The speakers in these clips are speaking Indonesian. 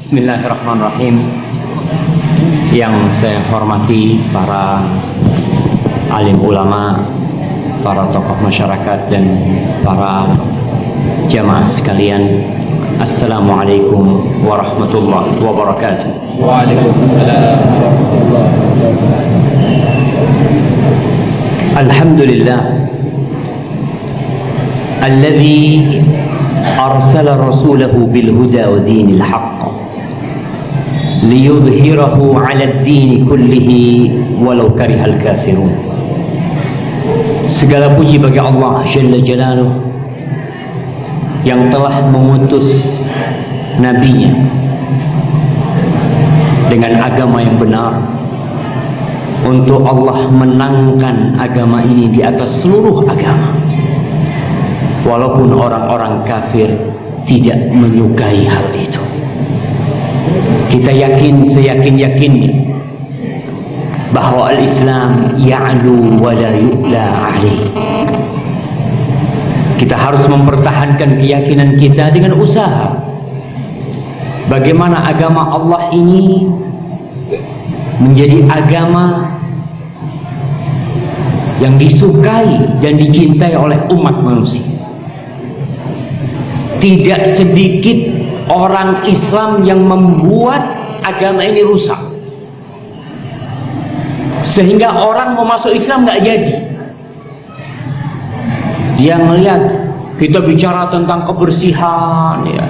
Bismillahirrahmanirrahim. Yang saya hormati para alim ulama, para tokoh masyarakat dan para jamaah sekalian, Assalamualaikum warahmatullahi wabarakatuh. Waalaikumsalam warahmatullahi wabarakatuh. Alhamdulillah alladzi arsala rasulahu bil huda wa dinil haqq liyudhhirahu 'ala ad-din kullihi walau karihal kafirun. Segala puji bagi Allah Jalla Jalaluh yang telah mengutus nabinya dengan agama yang benar untuk Allah menangkan agama ini di atas seluruh agama, walaupun orang-orang kafir tidak menyukai hal itu. Kita yakin seyakin-yakinnya bahwa al-Islam ya'lu wa la yu'la alaih. Kita harus mempertahankan keyakinan kita dengan usaha. Bagaimana agama Allah ini menjadi agama yang disukai dan dicintai oleh umat manusia. Tidak sedikit orang Islam yang membuat agama ini rusak, sehingga orang mau masuk Islam nggak jadi. Dia melihat kita bicara tentang kebersihan, ya,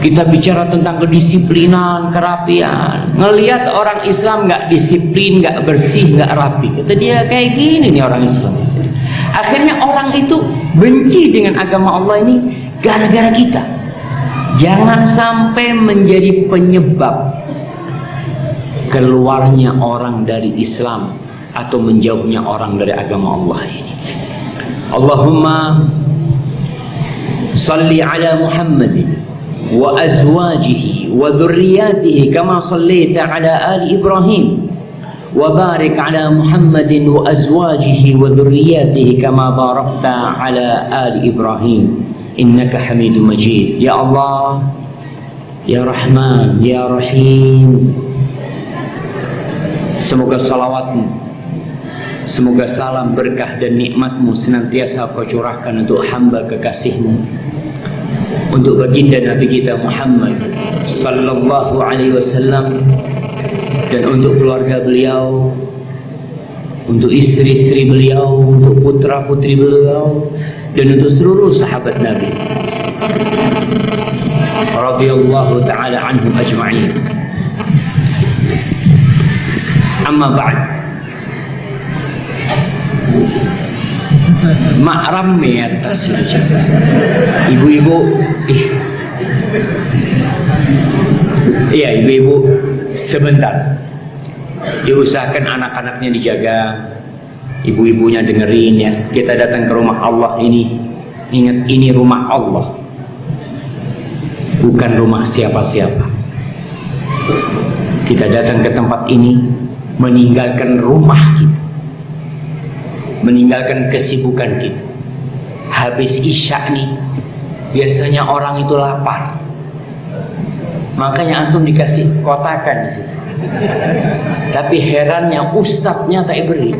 kita bicara tentang kedisiplinan, kerapian. Ngelihat orang Islam nggak disiplin, nggak bersih, nggak rapi, kata dia kayak gini nih orang Islam. Akhirnya orang itu benci dengan agama Allah ini gara-gara kita. Jangan sampai menjadi penyebab keluarnya orang dari Islam atau menjauhnya orang dari agama Allah ini. Allahumma salli ala Muhammadin wa azwajihi wa dhurriyyatihi kama sallaita ala ali Ibrahim wa barik ala Muhammadin wa azwajihi wa dhurriyyatihi kama barakta ala ali Ibrahim innaka Hamidum Majid. Ya Allah, ya Rahman, ya Rahim, semoga salawatmu, semoga salam berkah dan nikmatmu senantiasa kau curahkan untuk hamba kekasihmu, untuk baginda Nabi kita Muhammad sallallahu alaihi wasallam, dan untuk keluarga beliau, untuk istri-istri beliau, untuk putra-putri beliau, dan untuk seluruh sahabat Nabi radhiyallahu ta'ala anhum ajma'in. Amma ba'd. Mak rame atas ibu-ibu. Iya, ibu-ibu sebentar, diusahakan anak-anaknya dijaga, ibu-ibunya dengerin ya. Kita datang ke rumah Allah ini, ingat ini rumah Allah, bukan rumah siapa-siapa. Kita datang ke tempat ini meninggalkan rumah kita, meninggalkan kesibukan kita. Habis isya nih, biasanya orang itu lapar, makanya antum dikasih kotakan di situ. Tapi herannya ustadznya tak beri.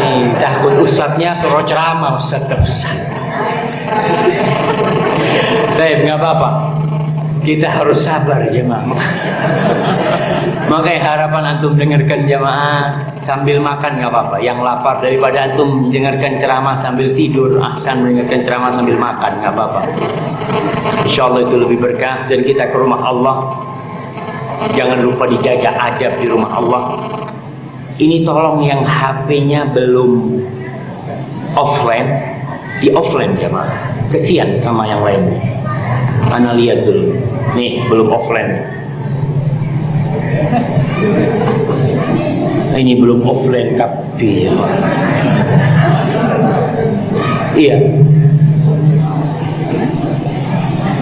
Nih, takut ustadznya suruh ceramah, ustadz. Tapi nggak apa-apa, kita harus sabar jemaah. Makanya harapan antum dengarkan jemaah sambil makan nggak apa-apa. Yang lapar daripada antum dengarkan ceramah sambil tidur, ahsan mendengarkan ceramah sambil makan, nggak apa-apa. Insya Allah itu lebih berkah. Dan kita ke rumah Allah, jangan lupa dijaga adab di rumah Allah. Ini tolong yang HP-nya belum offline, di offline jemaah. Kesian sama yang lain. Ana lihat dulu, nih belum offline. Ini belum offline kapi. Iya.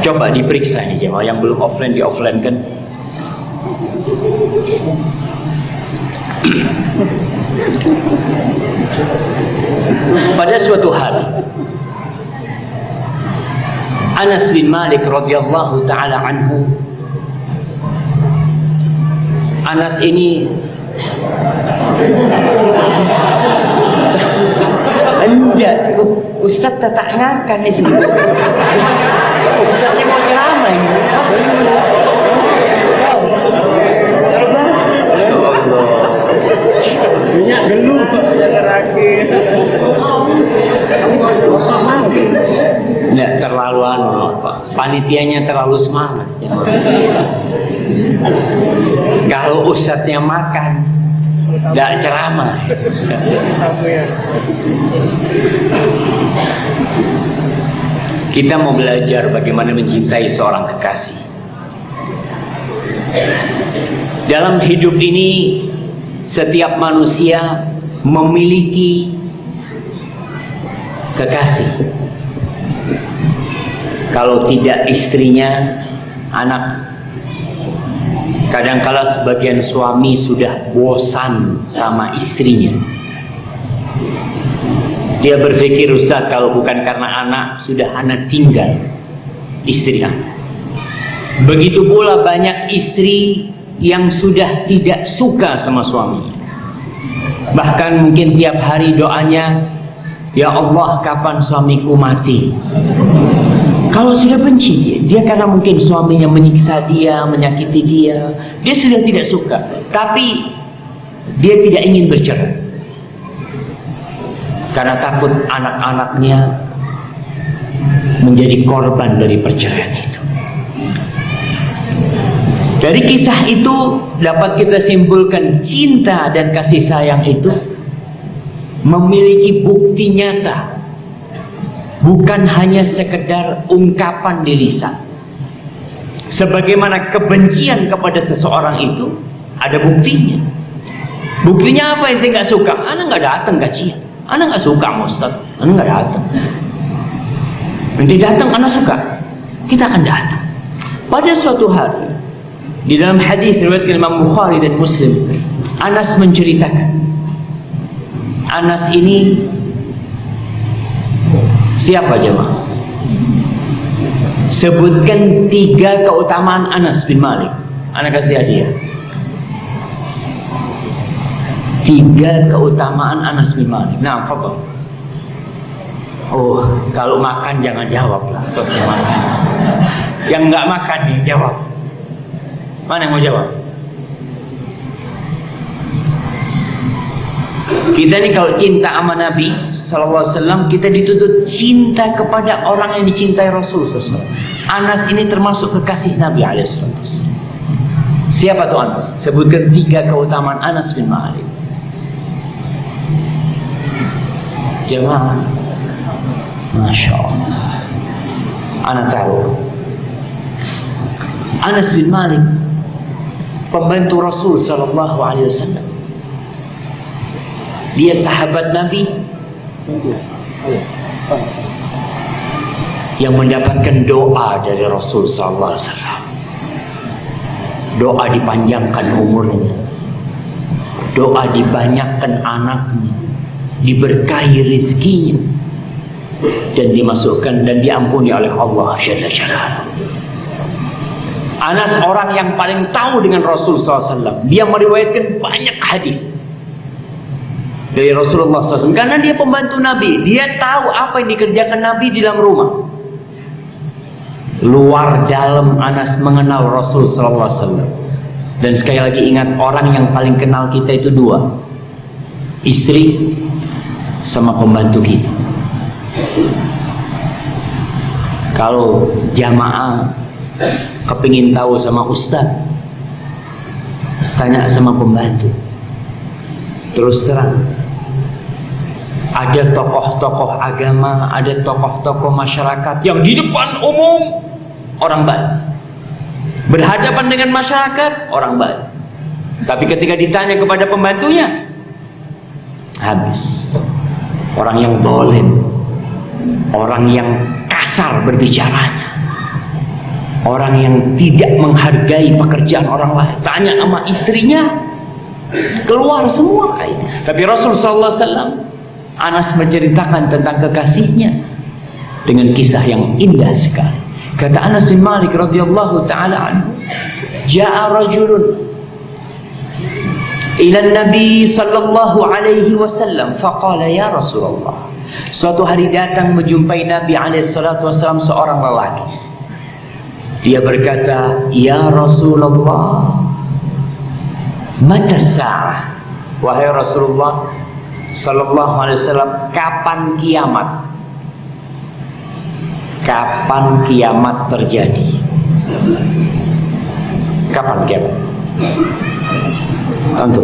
Coba diperiksa nih jemaah, yang belum offline di offline kan. Pada suatu hari Anas bin Malik radhiyallahu taala anhu. Anas ini enggak, Ustaz tak ngakan di sini. Ustaznya mau ceramah ini. Minyak geluh yang terakhir. Nggak terlalu panitianya terlalu semangat. Kalau ustadznya makan, nggak ceramah. Kita mau belajar bagaimana mencintai seorang kekasih. Dalam hidup ini, setiap manusia memiliki kekasih. Kalau tidak istrinya, anak. Kadangkala sebagian suami sudah bosan sama istrinya. Dia berpikir, Ustaz, kalau bukan karena anak, sudah anak tinggal istri anak. Begitu pula banyak istri yang sudah tidak suka sama suaminya. Bahkan mungkin tiap hari doanya, ya Allah, kapan suamiku mati? Kalau sudah benci dia karena mungkin suaminya menyiksa dia, menyakiti dia sudah tidak suka. Tapi dia tidak ingin bercerai karena takut anak-anaknya menjadi korban dari perceraian itu. Dari kisah itu dapat kita simpulkan, cinta dan kasih sayang itu memiliki bukti nyata, bukan hanya sekedar ungkapan di lisan. Sebagaimana kebencian kepada seseorang itu ada buktinya. Buktinya apa? Ente nggak suka, anak nggak datang kajian, anak nggak suka Ustaz, anak nggak datang. Ente datang, anak suka, kita akan datang. Pada suatu hari, di dalam hadis riwayat Imam Bukhari dan Muslim, Anas menceritakan, Anas ini siapa jemaah? Sebutkan 3 keutamaan Anas bin Malik. Anak kasih hadiah. 3 keutamaan Anas bin Malik. Nah, fadhal. Oh, kalau makan jangan jawab lah. Yang nggak makan nih jawab. Mana yang mau jawab? Kita nih kalau cinta sama Nabi SAW, kita dituntut cinta kepada orang yang dicintai Rasul SAW. Anas ini termasuk kekasih Nabi SAW. Siapa tuh Anas? Sebutkan 3 keutamaan Anas bin Malik. Jemaah, Masya Allah. Anak tahu, Anas bin Malik pembantu Rasul Sallallahu Alaihi Wasallam. Dia sahabat Nabi yang mendapatkan doa dari Rasul Sallallahu Alaihi Wasallam. Doa dipanjangkan umurnya, doa dibanyakkan anaknya, diberkahi rizkinya, dan dimasukkan dan diampuni oleh Allah Jalla Jalaluhu. Anas orang yang paling tahu dengan Rasul SAW. Dia meriwayatkan banyak hadis dari Rasulullah SAW karena dia pembantu Nabi. Dia tahu apa yang dikerjakan Nabi di dalam rumah. Luar dalam Anas mengenal Rasul SAW. Dan sekali lagi ingat, orang yang paling kenal kita itu 2, istri sama pembantu kita. Kalau jamaah kepingin tahu sama ustaz, tanya sama pembantu. Terus terang, ada tokoh-tokoh agama, ada tokoh-tokoh masyarakat yang di depan umum orang baik, berhadapan dengan masyarakat orang baik, tapi ketika ditanya kepada pembantunya, habis. Orang yang zalim, orang yang kasar berbicaranya, orang yang tidak menghargai pekerjaan orang lain. Tanya sama istrinya, keluar semua. Tapi Rasul SAW, Anas menceritakan tentang kekasihnya dengan kisah yang indah sekali. Kata Anas bin Malik radhiyallahu taala anhu, "Ja'a rajulun ila Nabi sallallahu alaihi wasallam faqala ya Rasulullah." Suatu hari datang menjumpai Nabi alaihi salatu wasallam seorang lelaki. Dia berkata, "Ya Rasulullah, mata sa'ah?" Wahai Rasulullah sallallahu alaihi wasallam, kapan kiamat? Kapan kiamat terjadi? Kapan kiamat? Tentu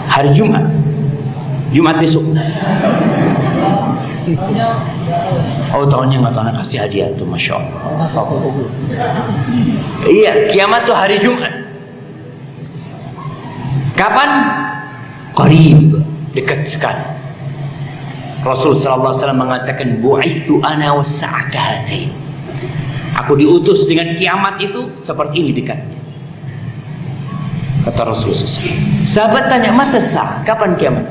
hari Jumat. Jumat besok. Oh, tahunnya nggak tahu, anak kasih hadiah tuh, masya Allah. Iya, kiamat tuh hari Jumat. Kapan? Qarib, dekat sekali. Rasul sallallahu alaihi wasallam mengatakan, "Bu'ithu ana was-sa'ah kahatain." Aku diutus dengan kiamat itu seperti ini dekatnya. Kata Rasul sallallahu alaihi wasallam. Sahabat tanya, "Mata sa'ah? Kapan kiamat?"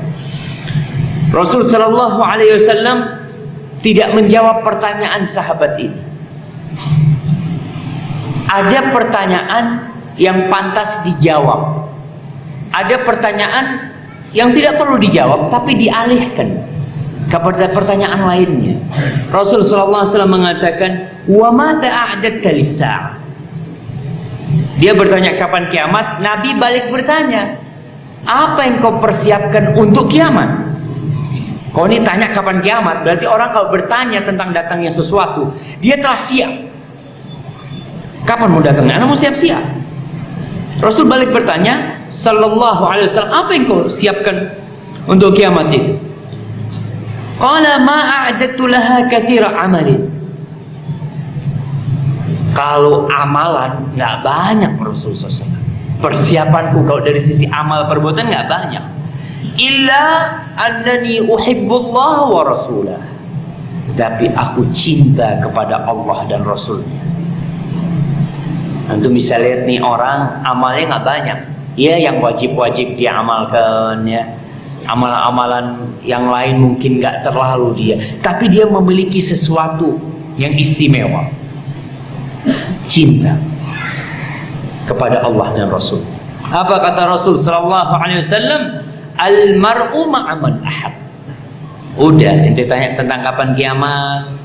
Rasul sallallahu alaihi wasallam tidak menjawab pertanyaan sahabat ini. Ada pertanyaan yang pantas dijawab. Ada pertanyaan yang tidak perlu dijawab tapi dialihkan kepada pertanyaan lainnya. Rasul sallallahu alaihi wasallam mengatakan, "Wa mata a'dadta lis-sa'ah?" Dia bertanya kapan kiamat, Nabi balik bertanya, "Apa yang kau persiapkan untuk kiamat?" Kau ini tanya kapan kiamat, berarti orang kalau bertanya tentang datangnya sesuatu, dia telah siap. Kapan mau datangnya? Anda mau siap-siap. Rasul balik bertanya, sallallahu alaihi wasallam, apa yang kau siapkan untuk kiamat itu? Qala ma a'dadtu laha katsira amalin. Kalau amalan nggak banyak Rasulullah SAW. Persiapanku kalau dari sisi amal perbuatan nggak banyak. Illa annani uhibbullah wa rasulah. Tapi aku cinta kepada Allah dan Rasulnya. Antum bisa lihat nih orang amalnya nggak banyak. Ya yang wajib-wajib dia amalkan ya. Amalan-amalan yang lain mungkin gak terlalu dia, tapi dia memiliki sesuatu yang istimewa, cinta kepada Allah dan Rasul. Apa kata Rasul sallallahu alaihi wasallam? Al-mar'u ma'aman ahab. Udah, inti tanya tentang kapan kiamat,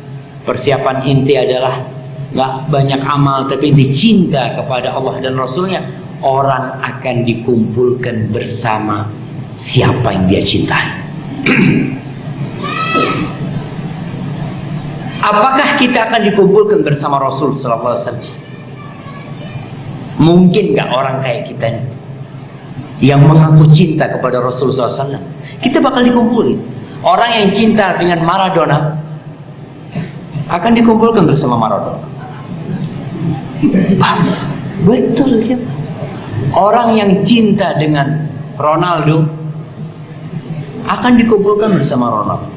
persiapan inti adalah gak banyak amal tapi inti cinta kepada Allah dan Rasulnya. Orang akan dikumpulkan bersama siapa yang dia cintai. Apakah kita akan dikumpulkan bersama Rasul sallallahu alaihi wasallam? Mungkin nggak orang kayak kita nih yang mengaku cinta kepada Rasul sallallahu alaihi wasallam, kita bakal dikumpulin. Orang yang cinta dengan Maradona akan dikumpulkan bersama Maradona. Betul sih. Orang yang cinta dengan Ronaldo akan dikumpulkan bersama Ronaldo.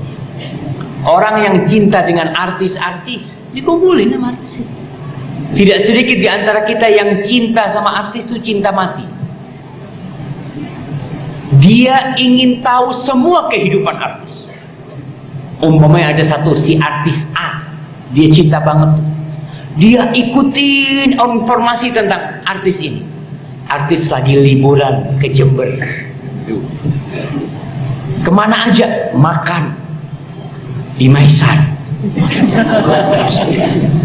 Orang yang cinta dengan artis-artis dikumpulin sama artis. Tidak sedikit di antara kita yang cinta sama artis itu cinta mati. Dia ingin tahu semua kehidupan artis. Umpamanya ada satu si artis A, dia cinta banget. Dia ikutin informasi tentang artis ini. Artis lagi liburan ke Jember. Kemana aja? Makan di Maisan.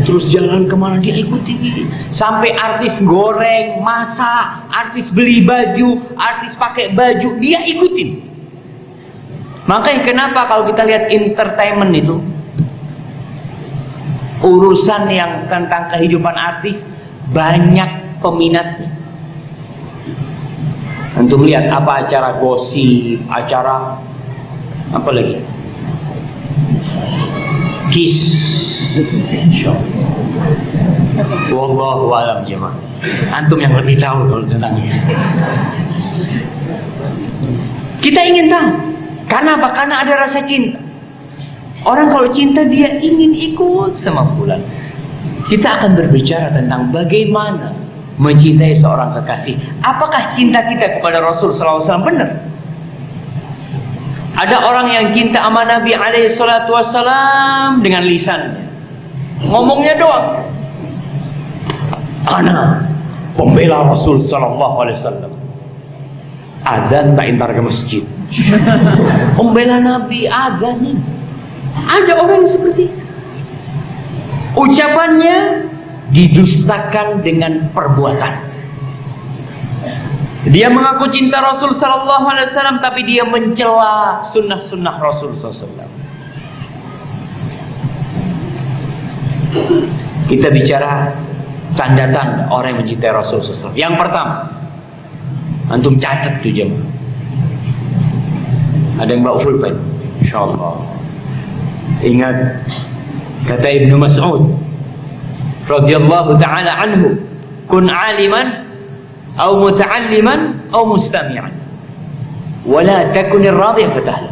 Terus jalan kemana dia ikuti. Sampai artis goreng, masak, artis beli baju, artis pakai baju, dia ikutin. Makanya kenapa kalau kita lihat entertainment itu, urusan yang tentang kehidupan artis banyak peminatnya. Untuk lihat apa acara gosip, acara apa lagi? Kiss. Wallahu a'lam jemaah. Antum yang lebih tahu kalau tentang ini. Kita ingin tahu. Karena apa? Karena ada rasa cinta. Orang kalau cinta dia ingin ikut sama fulan. Kita akan berbicara tentang bagaimana mencintai seorang kekasih. Apakah cinta kita kepada Rasul sallallahu alaihi wasallam benar? Ada orang yang cinta sama Nabi alaihi salatu wasallam dengan lisannya. ngomongnya doang. Ana pembela Rasul sallallahu alaihi wasallam. Adzan tak entar ke masjid. Pembela Nabi adzan nih. Ada orang yang seperti itu. Ucapannya didustakan dengan perbuatan. Dia mengaku cinta Rasul sallallahu alaihi wasallam, tapi dia mencela sunnah-sunnah Rasul sallallahu alaihi wasallam. Kita bicara tanda-tanda orang yang mencintai Rasul sallallahu alaihi wasallam. Yang pertama, antum catat tuh jemaah. Ada yang bawa pulpen, insyaallah. Ingat kata Ibnu Mas'ud radhiyallahu taala anhu, kun aliman aw muta'alliman aw mustami'an wa la takun ar-radhi' fatahla.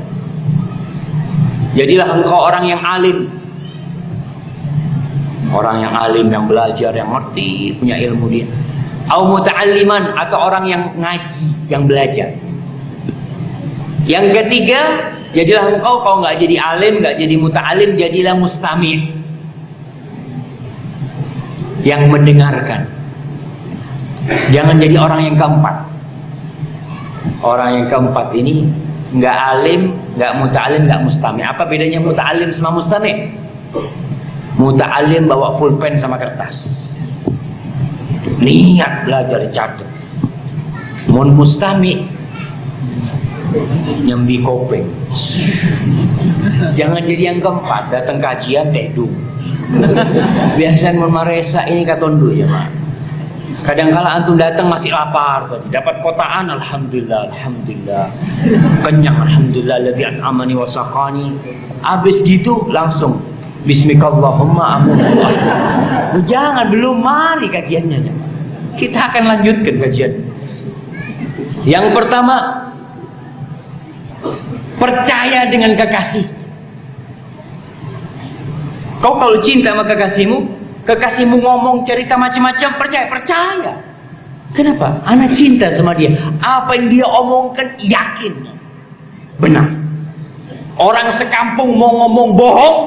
Jadilah engkau orang yang alim. Orang yang alim, yang belajar, yang ngerti, punya ilmu dia. Aw muta'alliman, atau orang yang ngaji, yang belajar. Yang ketiga, jadilah engkau, kalau nggak jadi alim, nggak jadi muta'alim, jadilah mustami', yang mendengarkan. Jangan jadi orang yang keempat. Orang yang keempat ini nggak alim, nggak muta'alim, nggak mustami'. Apa bedanya muta'alim sama mustami'? Muta'alim bawa pulpen sama kertas, niat belajar, catat. Mun mustami' nyambi kopeng. Jangan jadi yang keempat, datang kajian tedu. Biasanya memaresa ini katondu ya Pak. Kadang-kala antum datang masih lapar tadi, dapat kotaan, alhamdulillah, alhamdulillah, kenyang, alhamdulillah, alladzi at'amani wa saqani. Habis gitu langsung bismikallahumma amunullah. Jangan, belum mari kajiannya. Kita akan lanjutkan kajian. Yang pertama, percaya dengan kekasih. Kau kalau cinta sama kekasihmu ngomong cerita macam-macam, percaya. Kenapa? Anak cinta sama dia. Apa yang dia omongkan yakin benar. Orang sekampung mau ngomong bohong,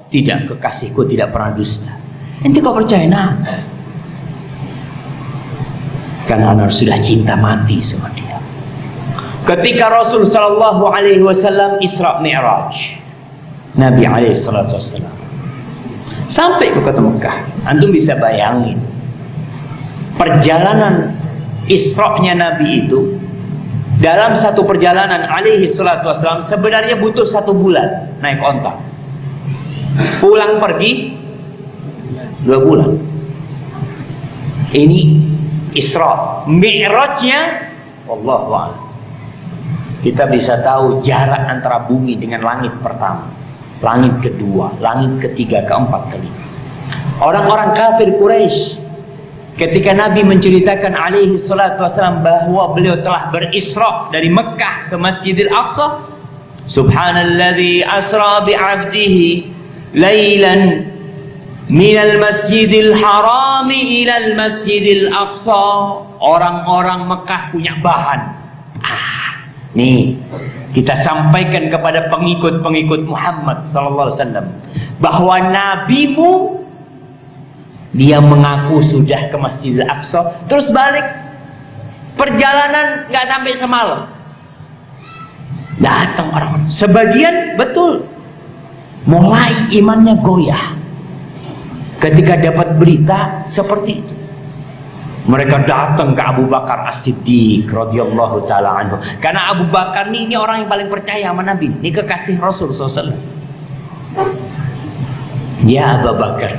tidak, kekasihku tidak pernah dusta. Ente kau percaya? Nah, karena anak sudah cinta mati sama dia. Ketika Rasul sallallahu alaihi wasallam Isra Mi'raj, Nabi alaihi salatu wasallam sampai ke kota Mekah, antum bisa bayangin perjalanan Isra-nya Nabi itu. Dalam satu perjalanan alaihi salatu wasallam sebenarnya butuh 1 bulan naik onta. Pulang pergi 2 bulan. Ini Isra. Mi'rajnya wallahu a'lam. Kita bisa tahu jarak antara bumi dengan langit pertama, langit kedua, langit ketiga, keempat, kelima. Orang-orang kafir Quraisy ketika Nabi menceritakan alaihi salatu wasallam bahwa beliau telah berisra dari Mekah ke Masjidil Aqsa, subhanalladzi asra bi'abdihi lailan minal masjidil harami ilal masjidil aqsa. Orang-orang Mekah punya bahan. Nih, kita sampaikan kepada pengikut-pengikut Muhammad sallallahu alaihi wasallam bahwa nabimu dia mengaku sudah ke Masjidil Aqsa, terus balik. Perjalanan nggak sampai semalam. Datang orang, sebagian betul mulai imannya goyah ketika dapat berita seperti itu. Mereka datang ke Abu Bakar As-Siddiq radhiyallahu taala anhu. Karena Abu Bakar ini orang yang paling percaya sama Nabi. Ini kekasih Rasul SAW. Ya Abu Bakar,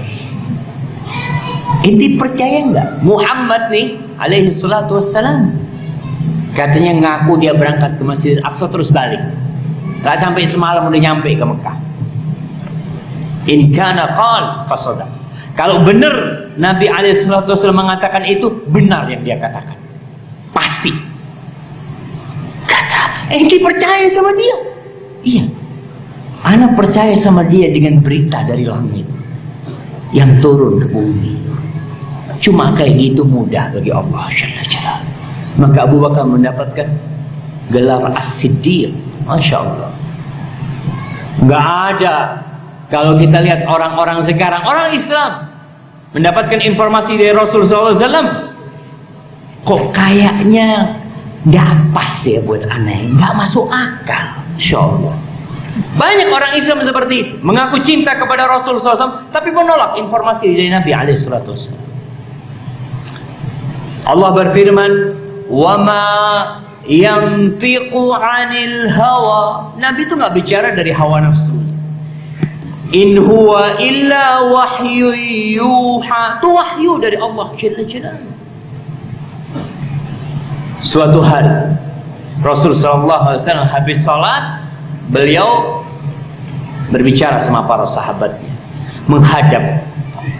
ini percaya enggak Muhammad nih alaihi salatu wassalam katanya ngaku dia berangkat ke Masjidil Aqsa terus balik. Gak sampai semalam udah nyampe ke Mekah. In kana qal fasada. Kalau benar Nabi alaihissalatu wasallam mengatakan itu, benar yang dia katakan. Pasti. Kata, ente percaya sama dia? Iya. Ana percaya sama dia dengan berita dari langit yang turun ke bumi. Cuma kayak gitu mudah bagi Allah Jalla Jalla. Maka Abu Bakar mendapatkan gelar As-Siddiq. Masya Allah. Nggak ada Kalau kita lihat orang-orang sekarang, orang Islam mendapatkan informasi dari Rasulullah SAW, kok kayaknya nggak pas ya buat aneh, nggak masuk akal. Insya Allah. Banyak orang Islam seperti itu, mengaku cinta kepada Rasulullah SAW, tapi menolak informasi dari Nabi SAW. Allah berfirman, "Wama yantiqu 'anil hawa." Nabi itu nggak bicara dari hawa nafsu. In huwa illa wahyu yuha. Itu wahyu dari Allah Jalla Jalaluhu. Suatu hari Rasul SAW habis salat, beliau berbicara sama para sahabatnya, menghadap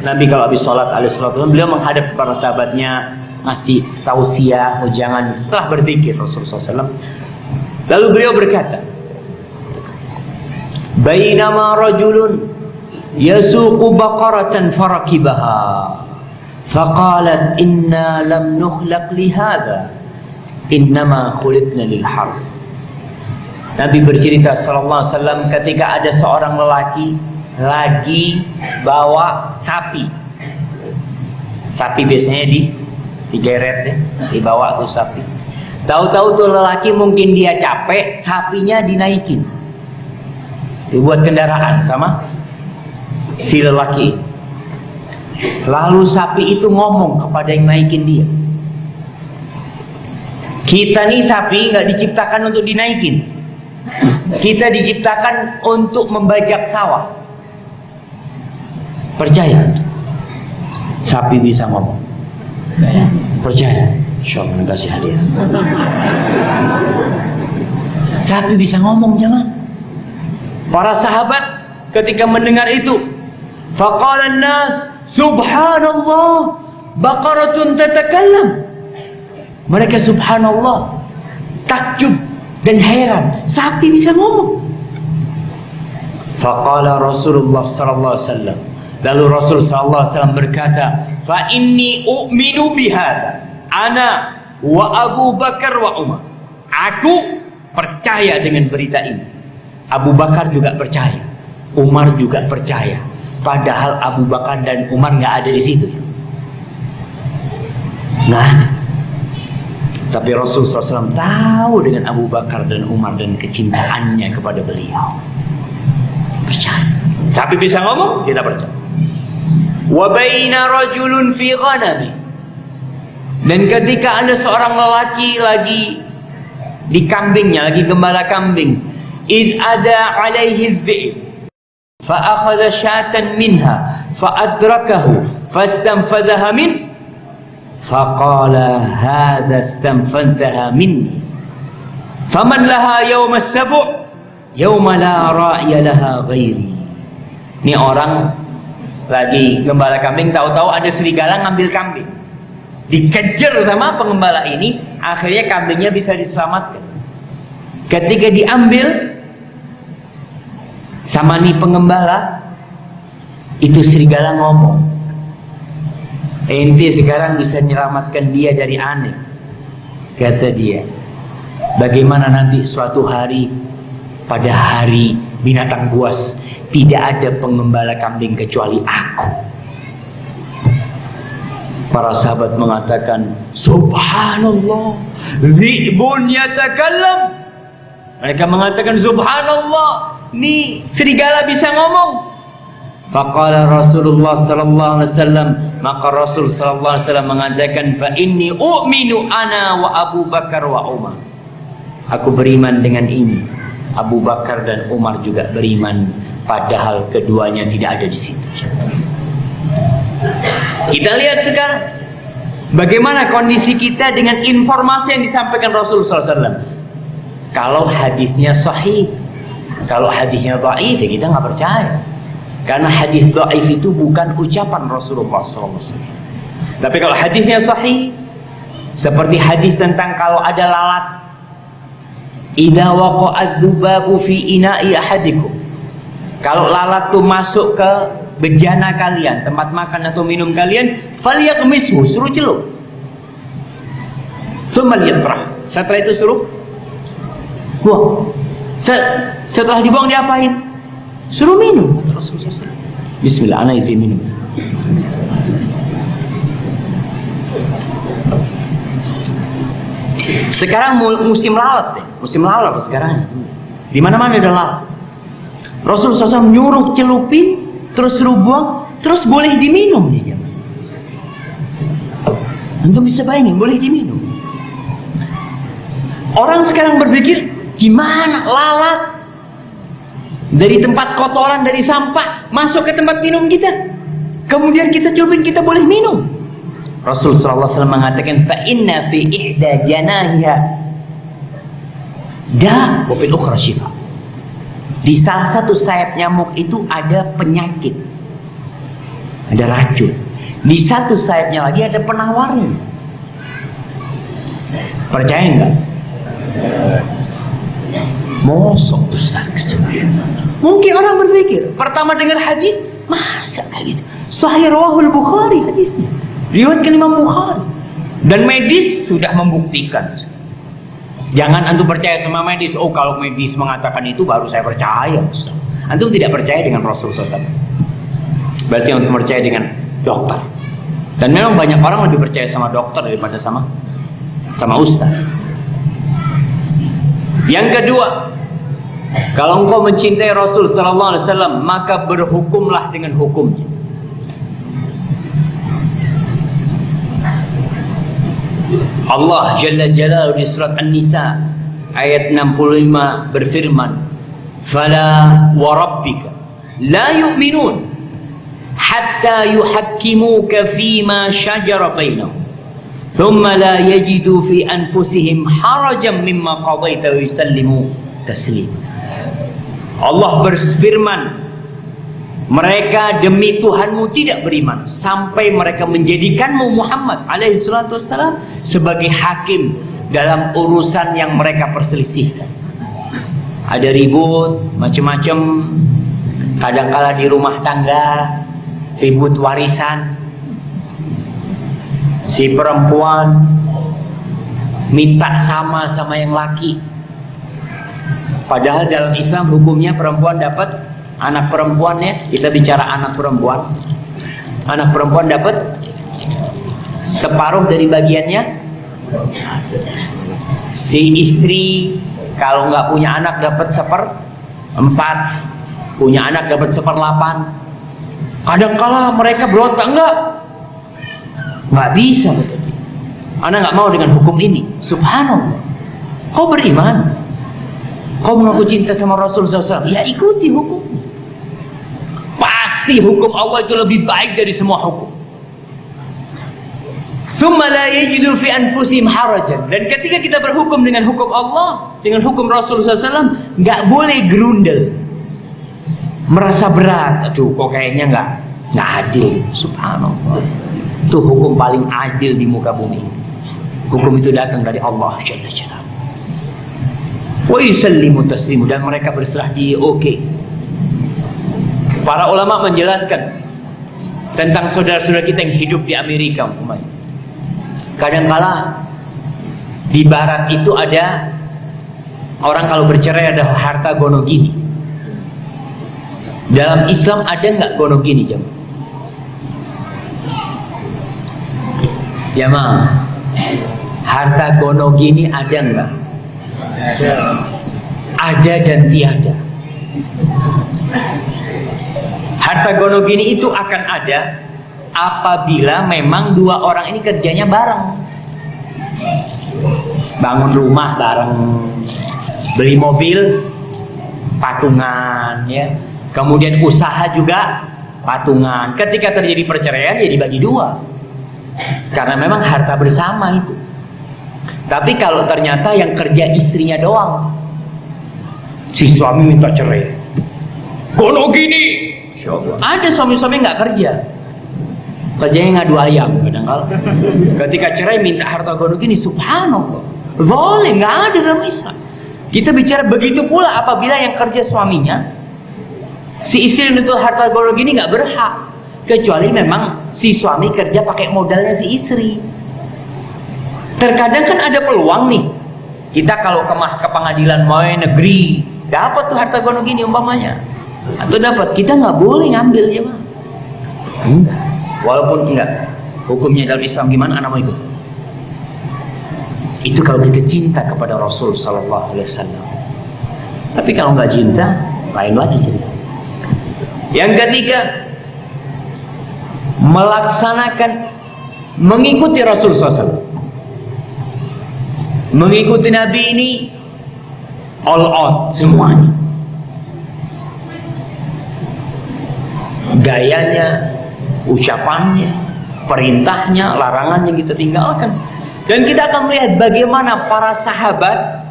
Nabi. Kalau habis salat beliau menghadap para sahabatnya, ngasih tausiah, jangan. Setelah berzikir Rasulullah SAW, lalu beliau berkata, "Bainama rajulun yasuqu baqaratan farakibaha faqalat inna lam nukhlaq li hadha innama khuliqna lil harb." Nabi bercerita sallallahu alaihi wasallam, ketika ada seorang lelaki lagi bawa sapi. Sapi biasanya digeret ya, dibawa tuh sapi. Tahu-tahu tuh lelaki mungkin dia capek, sapinya dinaikin, dibuat kendaraan sama si lelaki. Lalu sapi itu ngomong kepada yang naikin dia, "Kita nih sapi nggak diciptakan untuk dinaikin, kita diciptakan untuk membajak sawah." Percaya? Sapi bisa ngomong. Percaya? Insyaallah kasih hadiah. Sapi bisa ngomong, jangan. Para sahabat ketika mendengar itu, faqala an-nas subhanallah baqaratun tatakallam. Mereka subhanallah, takjub dan heran, sapi bisa ngomong. Faqala Rasulullah sallallahu alaihi wasallam, lalu Rasul sallallahu alaihi wasallam berkata, "Fa inni u'minu bihadza ana wa Abu Bakar wa Umar." Aku percaya dengan berita ini. Abu Bakar juga percaya, Umar juga percaya. Padahal Abu Bakar dan Umar nggak ada di situ. Nah, tapi Rasul SAW tahu dengan Abu Bakar dan Umar dan kecintaannya kepada beliau. Percaya. Tapi bisa ngomong, kita percaya. Wa baina rajulun fi ghanami. Dan ketika ada seorang lelaki lagi di kambingnya, lagi gembala kambing, id ada alaihi dhi'b fa akhadha syatan minha fa adrakahu fastanfadhaha min faqala hadha istanfadhaha minni faman laha yawm as-sabu' yawma la ra'iya laha ghairi. Ini orang lagi gembala kambing, tahu-tahu ada serigala ngambil kambing, dikejar sama pengembala ini, akhirnya kambingnya bisa diselamatkan. Ketika diambil sama nih pengembala, itu serigala ngomong, "Ente sekarang bisa menyelamatkan dia dari aneh," kata dia. "Bagaimana nanti suatu hari, pada hari binatang buas, tidak ada pengembala kambing kecuali aku." Para sahabat mengatakan, "Subhanallah, dhi'bun yatakallam." Mereka mengatakan, "Subhanallah, nih serigala bisa ngomong." Faqala Rasulullah sallallahu alaihi wasallam, maka Rasul sallallahu alaihi wasallam mengatakan, "Fa inni u'minu ana wa Abu Bakar wa Umar." Aku beriman dengan ini. Abu Bakar dan Umar juga beriman, padahal keduanya tidak ada di situ. Kita lihat sekarang bagaimana kondisi kita dengan informasi yang disampaikan Rasulullah SAW. Kalau hadisnya sahih, kalau hadisnya dhaif, kita nggak percaya. Karena hadis dhaif itu bukan ucapan Rasulullah SAW. Tapi kalau hadisnya sahih, seperti hadis tentang kalau ada lalat, idza waqa'adz dzubabu fi ina'i ahadikum. Kalau lalat tuh masuk ke bejana kalian, tempat makan atau minum kalian, falyaqmishu, suruh celup. Tsumma yatrah. Setelah itu suruh buang. Setelah dibuang diapain? Suruh minum. Bismillah, ana izin minum. Sekarang musim lalat deh, musim lalat sekarang. Di mana-mana ada lalat. Rasulullah SAW nyuruh celupin, terus suruh buang, terus boleh diminum nih. Antum bisa bayangin, boleh diminum. Orang sekarang berpikir, gimana lalat dari tempat kotoran, dari sampah masuk ke tempat minum kita, kemudian kita celupin, kita boleh minum. Rasulullah SAW mengatakan, fa inna fi ihda janahiha da wa fil ukhra shifa. Di salah satu sayap nyamuk itu ada penyakit, ada racun. Di satu sayapnya lagi ada penawarnya. Percaya enggak? Mosok Ustaz. Mungkin orang berpikir, pertama dengar hadis, masa kayak gitu? Sahih rawahul Bukhari hadisnya. Riwayat Imam Bukhari. Dan medis sudah membuktikan. Jangan antum percaya sama medis. Oh, kalau medis mengatakan itu baru saya percaya. Antum tidak percaya dengan Rasulullah SAW. Berarti antum percaya dengan dokter. Dan memang banyak orang lebih percaya sama dokter daripada sama ustaz. Yang kedua, kalau engkau mencintai Rasul sallallahu alaihi wasallam, maka berhukumlah dengan hukumnya. Allah Jalla Jalaluhu di surat An-Nisa ayat 65 berfirman, "Fala wa rabbika la yu'minun hatta yuhakkimuka fima shajara bainahum thumma la yajidu fi anfusihim harajan mimma qadaita wa yusallimu taslima." Allah berfirman, mereka demi Tuhanmu tidak beriman sampai mereka menjadikanmu Muhammad alaihi salatu wassalam sebagai hakim dalam urusan yang mereka perselisihkan. Ada ribut macam-macam, kadangkala di rumah tangga, ribut warisan. Si perempuan minta sama yang laki. Padahal dalam Islam hukumnya perempuan dapat anak perempuannya, kita bicara anak perempuan. Anak perempuan dapat separuh dari bagiannya. Si istri kalau nggak punya anak dapat 1/4, punya anak dapat 1/8. Kadang-kala mereka berontak, nggak bisa. Anak nggak mau dengan hukum ini. Subhanallah. Kau beriman, kau mengaku cinta sama Rasulullah SAW, ya ikuti hukum. Pasti hukum Allah itu lebih baik dari semua hukum. Tsumma la yajidu fi anfusihim harajan. Dan ketika kita berhukum dengan hukum Allah, dengan hukum Rasulullah SAW, nggak boleh gerundel, merasa berat. Aduh, kok kayaknya nggak adil. Subhanallah. Itu hukum paling adil di muka bumi. Hukum itu datang dari Allah Jalla Jalaluhu. Wa yusallimu taslimu, dan mereka berserah diri. Oke. Para ulama menjelaskan tentang saudara-saudara kita yang hidup di Amerika umpamanya. Kadang-kala di barat itu ada orang kalau bercerai ada harta gono gini. Dalam Islam ada nggak gono gini, jamaah? Harta gono gini ada nggak? Ada dan tiada. Harta gono gini itu akan ada apabila memang dua orang ini kerjanya bareng. Bangun rumah bareng, beli mobil patungan, ya. Kemudian usaha juga patungan. Ketika terjadi perceraian ya dibagi dua. Karena memang harta bersama itu. Tapi kalau ternyata yang kerja istrinya doang, si suami minta cerai, gono gini. Ada suami-suami nggak kerja, kerjanya ngadu ayam kadang-kala. Ketika cerai minta harta gono gini, subhanallah, boleh, nggak ada dalam Islam. Kita bicara begitu pula apabila yang kerja suaminya, si istri untuk harta gono gini nggak berhak, kecuali memang si suami kerja pakai modalnya si istri. Terkadang kan ada peluang nih, kita kalau ke pengadilan mau negeri dapat tuh harta gono gini umpamanya. Atau dapat, kita nggak boleh ngambil jemaah. Enggak. Walaupun enggak. Hukumnya dalam Islam gimana? Anak mau ikut. Itu kalau kita cinta kepada Rasul Sallallahu Alaihi Wasallam. Tapi kalau nggak cinta, lain lagi cerita. Yang ketiga, melaksanakan, mengikuti Rasul SAW. Mengikuti Nabi ini all out semuanya. Gayanya, ucapannya, perintahnya, larangannya kita tinggalkan. Dan kita akan melihat bagaimana para sahabat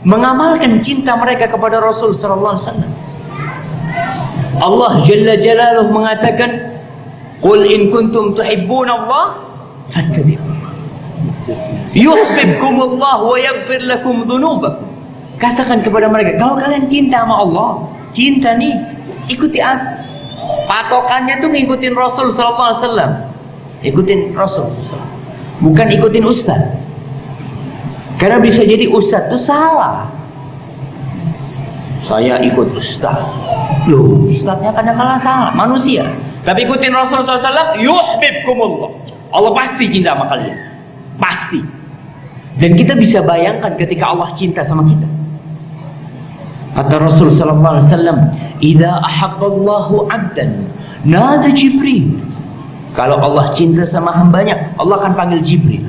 mengamalkan cinta mereka kepada Rasul sallallahu alaihi wasallam. Allah Jalla Jalaluhu mengatakan, "Qul in kuntum tuhibbuna Allah fattabi'un. Yuhibbukumullah wa yaghfir lakum dhunubakum." Katakan kepada mereka, kalau kalian cinta sama Allah, cinta nih, ikuti aku. Patokannya tuh ngikutin Rasul sallallahu alaihi wasallam. Ikutin Rasul, bukan ikutin ustaz. Karena bisa jadi ustaz itu salah. Saya ikut ustaz. Loh, ustaznya kadang-kadang salah, manusia. Tapi ikutin Rasul SAW, yuhibbukumullah. Allah pasti cinta sama kalian. Pasti. Dan kita bisa bayangkan ketika Allah cinta sama kita. Kata Rasul sallallahu alaihi wasallam, "Idza ahabballahu 'abdan, nada Jibril." Kalau Allah cinta sama hambanya, Allah akan panggil Jibril.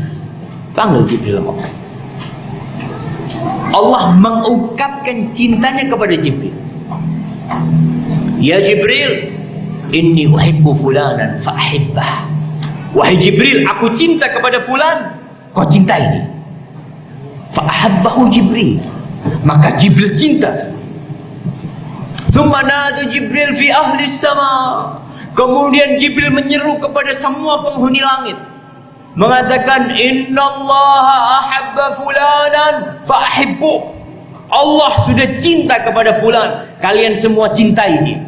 Panggil Jibril Allah. Allah mengungkapkan cintanya kepada Jibril. Ya Jibril, inni uhibbu fulanan fa'ahibbah. Wahai Jibril, aku cinta kepada fulan, kau cintai dia. Fa'ahabbahu Jibril, maka Jibril cinta. Thumma nadu Jibril fi ahli sama. Kemudian Jibril menyeru kepada semua penghuni langit, mengatakan, innallaha ahabba fulanan fa'ahibbu. Allah sudah cinta kepada fulan, kalian semua cintai dia.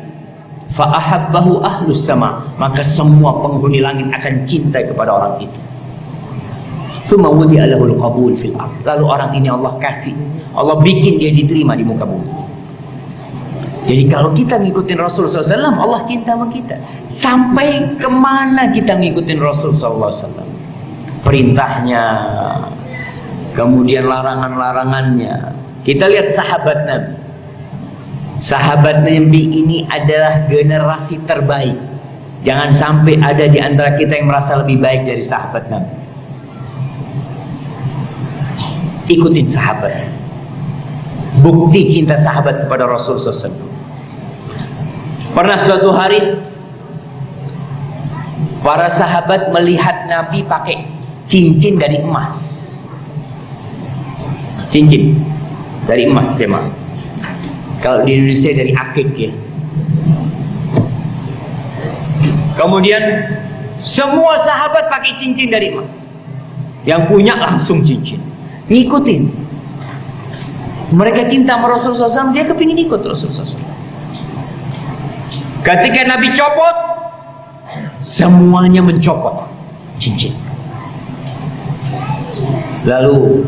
Fa'ahabbahu ahlus sama, maka semua penghuni langit akan cinta kepada orang itu. Tsumma wudi'a lahul qabul fil ardh. Lalu orang ini Allah kasih, Allah bikin dia diterima di muka bumi. Jadi kalau kita ngikutin Rasul SAW, Allah cinta sama kita. Sampai kemana kita ngikutin Rasul SAW? Perintahnya, kemudian larangan-larangannya. Kita lihat sahabat Nabi. Sahabat Nabi ini adalah generasi terbaik. Jangan sampai ada di antara kita yang merasa lebih baik dari sahabat Nabi. Ikutin sahabat. Bukti cinta sahabat kepada Rasul SAW. Pernah suatu hari para sahabat melihat Nabi pakai cincin dari emas. Cincin dari emas, Sema. Kalau di Indonesia dari akik ya. Kemudian semua sahabat pakai cincin dari emas. Yang punya langsung cincin, ngikutin. Mereka cinta sama Rasulullah SAW, dia kepingin ikut Rasulullah SAW. Ketika Nabi copot, semuanya mencopot cincin. Lalu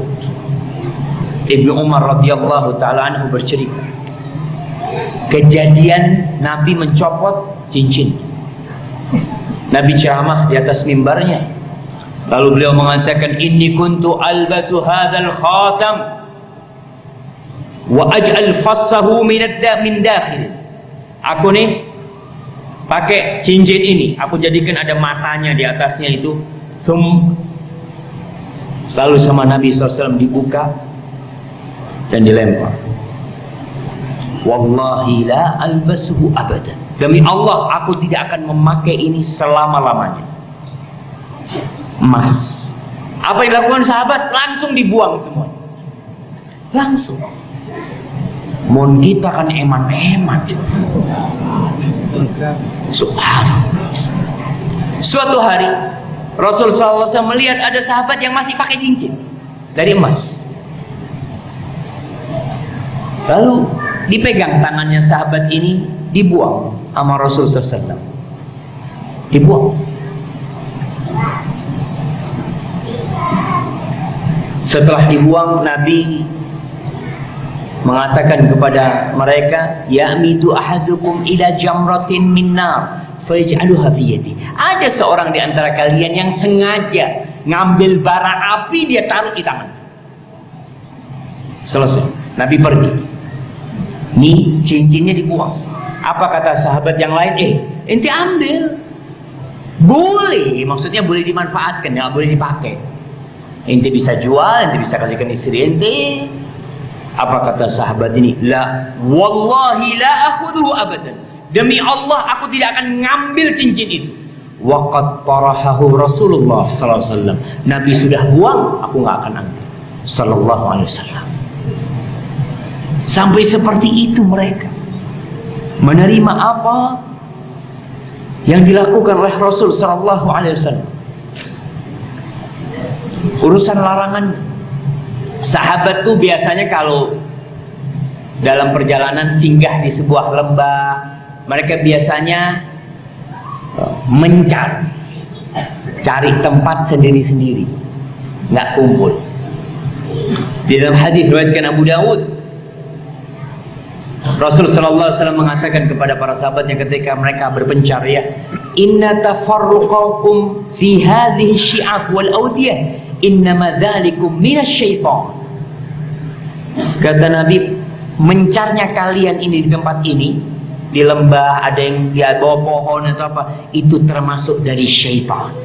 Ibnu Umar radhiyallahu taala anhu bercerita, kejadian Nabi mencopot cincin. Nabi ceramah di atas mimbarnya. Lalu beliau mengatakan, inni kuntu albasu hadzal khatam wa aj'al fassahu min dakhil. Aku nih pakai cincin ini, aku jadikan ada matanya di atasnya itu. Lalu sama Nabi SAW dibuka dan dilempar. Wallahi la albasuhu abadan. Demi Allah, aku tidak akan memakai ini selama-lamanya. Emas. Apa yang dilakukan sahabat? Langsung dibuang semua. Langsung. Mon kita kan eman-eman. Subhanallah. Suatu hari Rasul SAW melihat ada sahabat yang masih pakai cincin dari emas. Lalu dipegang tangannya sahabat ini, dibuang sama Rasul SAW. Dibuang. Setelah dibuang, Nabi mengatakan kepada mereka, ya'midu ahadukum ila jamratin min nar fayaj'aluha fi yadi. Ada seorang di antara kalian yang sengaja ngambil bara api, dia taruh di tangan. Selesai. Nabi pergi. Nih cincinnya dibuang. Apa kata sahabat yang lain? Ente ambil. Boleh, maksudnya boleh dimanfaatkan, nggak boleh dipakai. Ente bisa jual, ente bisa kasihkan istri ente. Apa kata sahabat ini? La, wallahi la akhudhu abadan. Demi Allah, aku tidak akan ngambil cincin itu. Waqad tarahahu Rasulullah sallallahu alaihi wasallam. Nabi sudah buang, aku nggak akan ambil. Sallallahu alaihi wasallam. Sampai seperti itu mereka menerima apa yang dilakukan oleh Rasul sallallahu alaihi wasallam. Urusan larangan. Sahabat tuh biasanya kalau dalam perjalanan singgah di sebuah lembah, mereka biasanya cari tempat sendiri-sendiri, nggak kumpul. Di dalam hadis riwayatkan Abu Dawud, Rasul sallallahu alaihi wasallam mengatakan kepada para sahabatnya ketika mereka berpencar, ya, inna tafarruqakum fi hadhihi syi'ab wal awdiyah innama dzalikum minasyaitan. Kata Nabi, mencarnya kalian ini di tempat ini, di lembah, ada yang di bawah pohon atau apa, itu termasuk dari syaitan.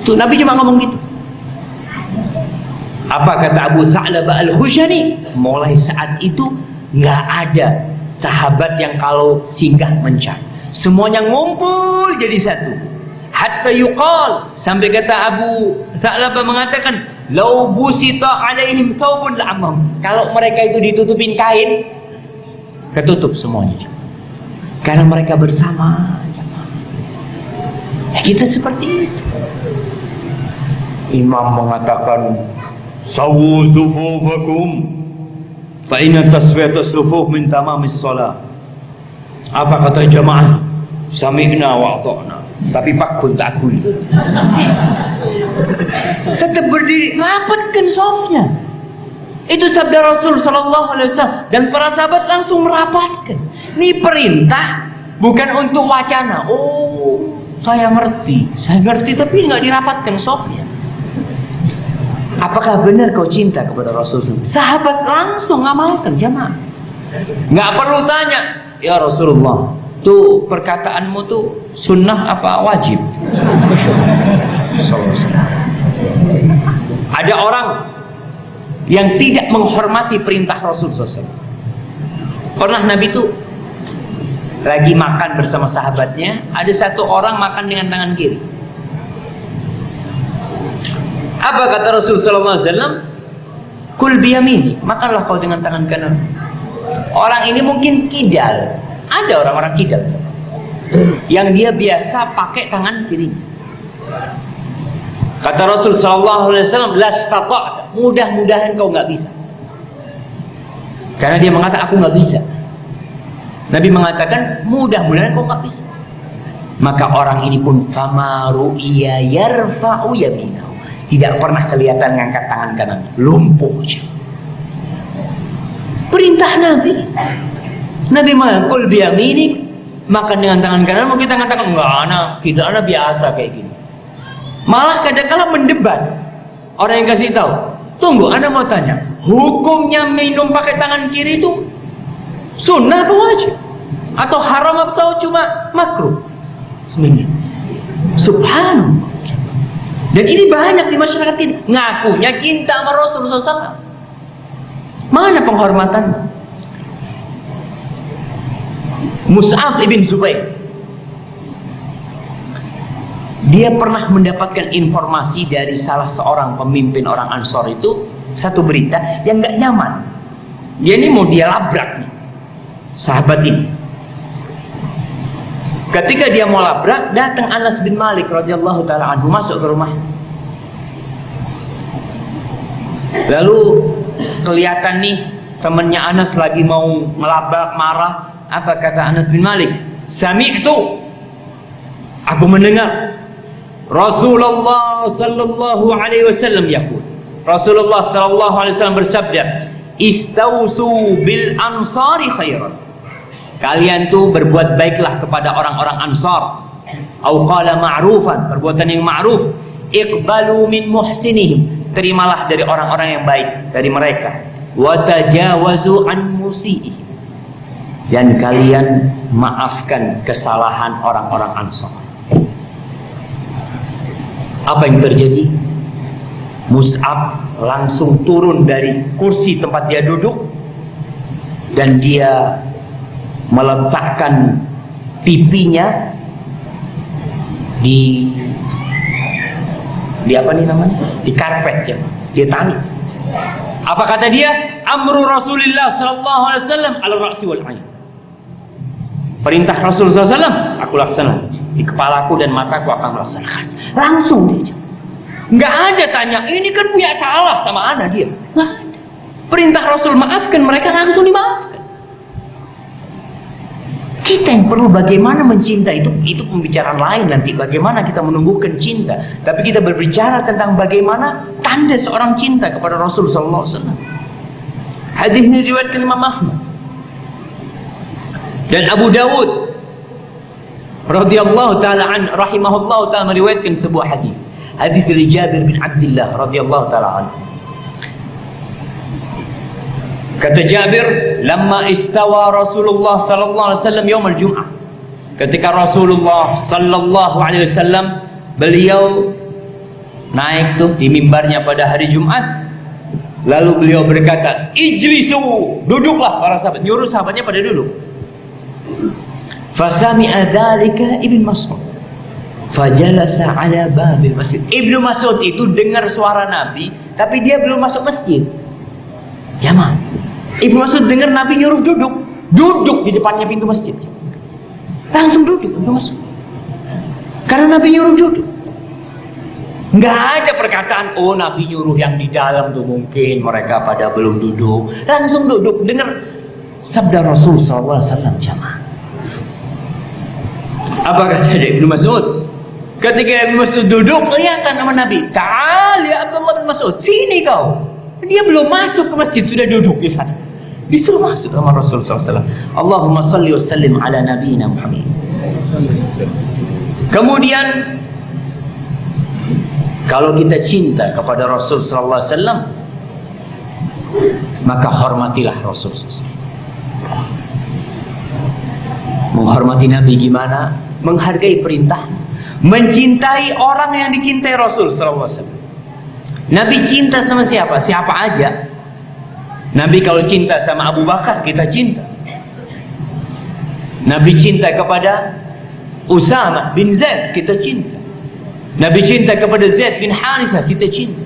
Tuh Nabi cuma ngomong gitu. Apa kata Abu Tha'labah Al-Khushani? Mulai saat itu nggak ada sahabat yang kalau singgah mencar, semuanya ngumpul jadi satu. Hatta yuqal, sampai kata Abu Tha'labah mengatakan, lau busita alaihim thawbun la'amam. Kalau mereka itu ditutupin kain, ketutup semuanya. Karena mereka bersama. Ya, kita seperti itu. Imam mengatakan, sawu sufufakum fa inna taswiyata sufuf min tamamis shalah. Apa kata jamaah? Sami'na wa ata'na. Tapi pakun takun. Tetap berdiri, rapatkan safnya. Itu sabda Rasul sallallahu alaihi wasallam, dan para sahabat langsung merapatkan. Ini perintah, bukan untuk wacana. Oh, saya ngerti tapi nggak dirapatkan safnya. Apakah benar kau cinta kepada Rasul? Sahabat langsung ngamalkan jamaah. Nggak perlu tanya, ya Rasulullah, tuh perkataanmu tuh sunnah apa wajib? Ada orang yang tidak menghormati perintah Rasul SAW. Pernah Nabi itu lagi makan bersama sahabatnya, ada satu orang makan dengan tangan kiri. Apa kata Rasul SAW? Kul biyamini, makanlah kau dengan tangan kanan. Orang ini mungkin kidal. Ada orang-orang kidal yang dia biasa pakai tangan kiri. Kata Rasul SAW, lastata', mudah-mudahan kau nggak bisa. Karena dia mengatakan aku nggak bisa. Nabi mengatakan mudah-mudahan kau nggak bisa. Maka orang ini pun fama ru'iya yarfa'u yaminahu, tidak pernah kelihatan ngangkat tangan kanan, lumpuh aja. Perintah Nabi. Nabi mengakul biyaminik, makan dengan tangan kanan. Mau kita katakan enggak, kita anak biasa kayak gini. Malah kadang-kadang mendebat. Orang yang kasih tahu, tunggu, Anda mau tanya, hukumnya minum pakai tangan kiri itu sunnah apa wajib? Atau haram atau cuma makruh? Sebenarnya, subhanallah. Dan ini banyak di masyarakat ini ngakunya cinta sama Rasulullah SAW. Mana penghormatan? Mus'ab ibn Zubair, dia pernah mendapatkan informasi dari salah seorang pemimpin orang Ansor itu, satu berita yang nggak nyaman. Dia ini mau dia labrak nih, sahabat ini. Ketika dia mau labrak, datang Anas bin Malik radhiyallahu taala anhu masuk ke rumah. Lalu kelihatan nih temannya Anas lagi mau melabrak, marah. Apa kata Anas bin Malik? Sami'tu, aku mendengar Rasulullah sallallahu alaihi wasallam yaqul. Rasulullah sallallahu alaihi wasallam bersabda, istausu bil ansari khairan. Kalian tuh berbuat baiklah kepada orang-orang Ansar. Au qala ma'rufan, perbuatan yang ma'ruf. Iqbalu min muhsinihim, terimalah dari orang-orang yang baik dari mereka. Wa tajawazu an musiihim, dan kalian maafkan kesalahan orang-orang Ansar. Apa yang terjadi? Mus'ab langsung turun dari kursi tempat dia duduk dan dia meletakkan pipinya di apa nih namanya? Di karpet ya. Dia tangis. Apa kata dia? Amru Rasulullah sallallahu alaihi wasallam ala ra'si wal 'ain. Perintah Rasul sallallahu alaihi wasallam aku laksanakan. Di kepalaku dan mataku akan melaksanakan. Langsung dia. Enggak ada tanya, ini kan punya salah sama ana dia. Nggak ada. Perintah Rasul maafkan mereka, langsung dimaafkan. Kita yang perlu bagaimana mencinta itu pembicaraan lain nanti, bagaimana kita menumbuhkan cinta. Tapi kita berbicara tentang bagaimana tanda seorang cinta kepada Rasul sallallahu alaihi wasallam. Hadis ini diriwayatkan Imam Ahmad dan Abu Dawud radhiyallahu taala an rahimahullahu taala meriwayatkan sebuah hadis. Hadis dari Jabir bin Abdullah radhiyallahu taala anhu. Kata Jabir, "Lamma istawa Rasulullah sallallahu alaihi wasallam yaum al-Jum'ah." Ketika Rasulullah sallallahu alaihi wasallam beliau naik tuh di mimbarnya pada hari Jumat, lalu beliau berkata, "Ijlisu, duduklah para sahabat." Nyuruh sahabatnya pada duduk. Fasami'a dzalika Ibnu Mas'ud. Fajalasa ala babil masjid. Ibnu Mas'ud itu dengar suara Nabi, tapi dia belum masuk masjid. Jamaah. Ibnu Mas'ud dengar Nabi nyuruh duduk, duduk di depannya pintu masjid. Langsung duduk Ibnu Mas'ud. Karena Nabi nyuruh duduk. Nggak ada perkataan, oh Nabi nyuruh yang di dalam tuh mungkin mereka pada belum duduk. Langsung duduk, dengar sabda Rasul SAW. Jamaah. Apa kata Ibnu Mas'ud? Ketika Ibnu Mas'ud duduk, kelihatan sama Nabi. Ta'al ya Abdullah bin Mas'ud, sini kau. Dia belum masuk ke masjid, sudah duduk di sana. Disuruh masuk sama Rasul SAW. Allahumma salli wa sallim ala nabiyina Muhammad. Kemudian, kalau kita cinta kepada Rasul SAW, maka hormatilah Rasul SAW. Menghormati Nabi gimana? Menghargai perintah, mencintai orang yang dicintai Rasul SAW. Nabi cinta sama siapa? Siapa aja. Nabi kalau cinta sama Abu Bakar, kita cinta. Nabi cinta kepada Usama bin Zaid, kita cinta. Nabi cinta kepada Zaid bin Harithah, kita cinta.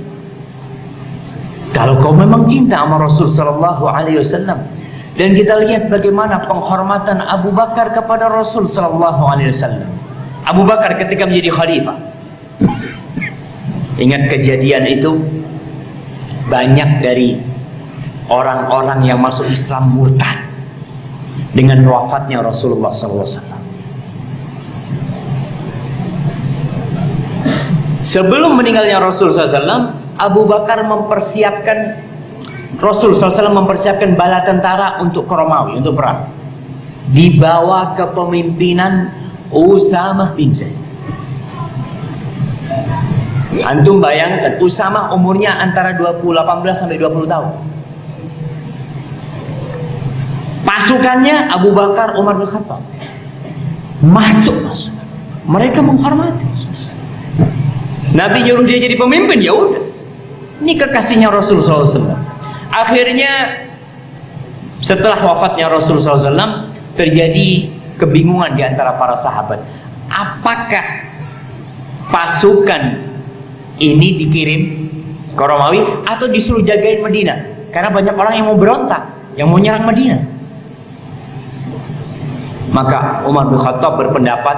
Kalau kau memang cinta sama Rasul sallallahu alaihi wasallam, dan kita lihat bagaimana penghormatan Abu Bakar kepada Rasul sallallahu alaihi wasallam. Abu Bakar ketika menjadi khalifah. Ingat kejadian itu, banyak dari orang-orang yang masuk Islam murtad dengan wafatnya Rasulullah SAW. Sebelum meninggalnya Rasul SAW, Abu Bakar mempersiapkan, Rasul SAW mempersiapkan bala tentara untuk ke Romawi, untuk perang. Dibawa kepemimpinan Usamah bin Zaid. Antum bayangkan, Usamah umurnya antara 18 sampai 20 tahun. Pasukannya Abu Bakar, Umar bin Khattab. Masuk. Mereka menghormati. Nabi nyuruh dia jadi pemimpin, ya udah. Ini kekasihnya Rasul SAW. Akhirnya setelah wafatnya Rasul SAW, terjadi kebingungan di antara para sahabat. Apakah pasukan ini dikirim ke Romawi atau disuruh jagain Madinah? Karena banyak orang yang mau berontak, yang mau nyerang Madinah. Maka Umar bin Khattab berpendapat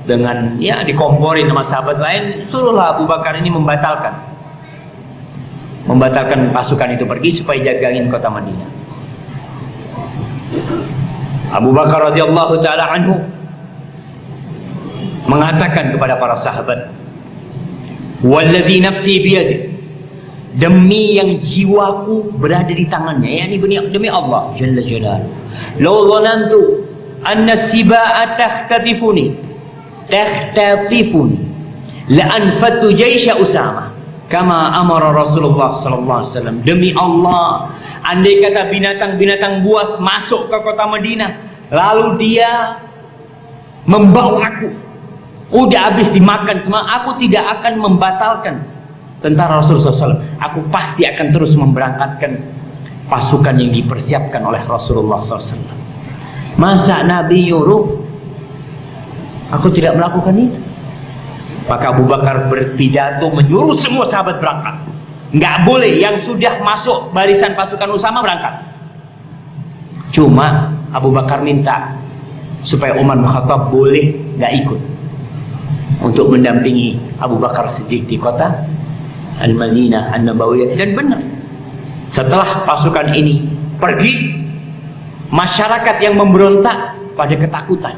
dengan dikomporin sama sahabat lain, suruhlah Abu Bakar ini membatalkan pasukan itu pergi supaya jagain kota Madinah. Abu Bakar radhiyallahu taala anhu mengatakan kepada para sahabat, "Walladzi nafsi biyadihi demi yang jiwaku berada di tangannya, yakni demi Allah Jalla Jalaluhu. Law dhanantu anna siba'a takhtatifuni la anfatu jaysha Usama kama amara Rasulullah sallallahu alaihi wasallam. Demi Allah, andai kata binatang-binatang buas masuk ke kota Madinah lalu dia membau aku, udah habis dimakan semua, aku tidak akan membatalkan tentara Rasulullah SAW. Aku pasti akan terus memberangkatkan pasukan yang dipersiapkan oleh Rasulullah SAW. Masa Nabi nyuruh aku tidak melakukan itu? Maka Abu Bakar berpidato menyuruh semua sahabat berangkat. Nggak boleh yang sudah masuk barisan pasukan Usama berangkat. Cuma Abu Bakar minta supaya Umar bin Khattab boleh nggak ikut untuk mendampingi Abu Bakar Siddiq di kota Al-Madinah An-Nabawiyah. Dan benar, setelah pasukan ini pergi, masyarakat yang memberontak pada ketakutan.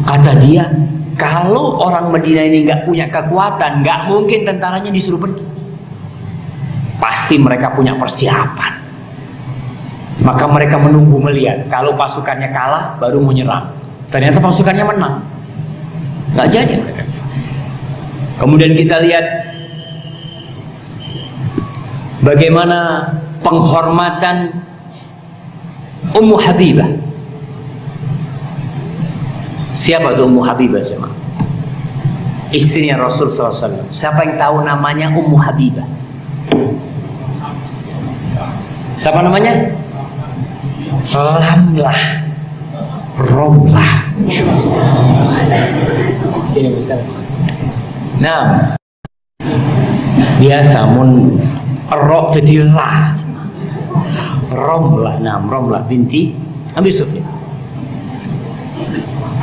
Kata dia, kalau orang Madinah ini nggak punya kekuatan, nggak mungkin tentaranya disuruh pergi. Pasti mereka punya persiapan. Maka mereka menunggu melihat kalau pasukannya kalah baru menyerang. Ternyata pasukannya menang, nggak jadi mereka. Kemudian kita lihat bagaimana penghormatan Ummu Habibah. Siapa itu Ummu Habibah? Siapa? Istrinya Rasul SAW. Siapa yang tahu namanya Ummu Habibah? Siapa namanya? Romlah. Ini bisa. Nah, biasa mun rok jadilah. Romlah binti Abi Sufyan.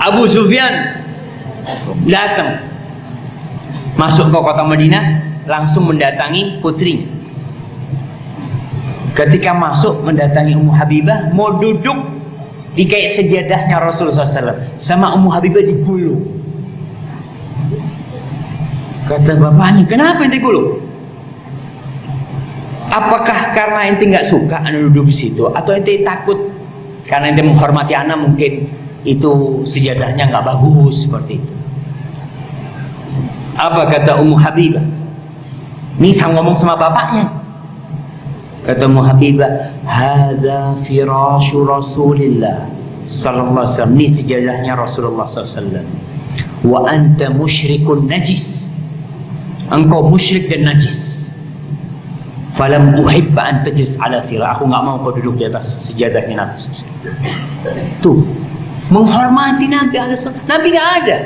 Abu Sufyan datang masuk ke kota Madinah, langsung mendatangi putri. Ketika masuk mendatangi Ummu Habibah, mau duduk di kayak sejadahnya Rasulullah SAW, sama Ummu Habibah digulung. Kata bapaknya, kenapa ente gulung? Apakah karena ente nggak suka anda duduk di situ, atau ente takut karena ente menghormati anak mungkin itu sejadahnya nggak bagus seperti itu? Apa kata Ummu Habibah? Ini sang ngomong sama bapaknya. Kata Ummu Habibah, "Hadza firasyu Rasulillah sallallahu alaihi wasallam." Ini sejadahnya Rasulullah sallallahu alaihi wasallam. Wa anta musyrikun najis. Engkau musyrik dan najis. Falam uhibba an tajlis ala firasy. Aku enggak mau kau duduk di atas sejadahnya Nabi. Tuh, menghormati Nabi alaihi wasallam. Nabi enggak ada.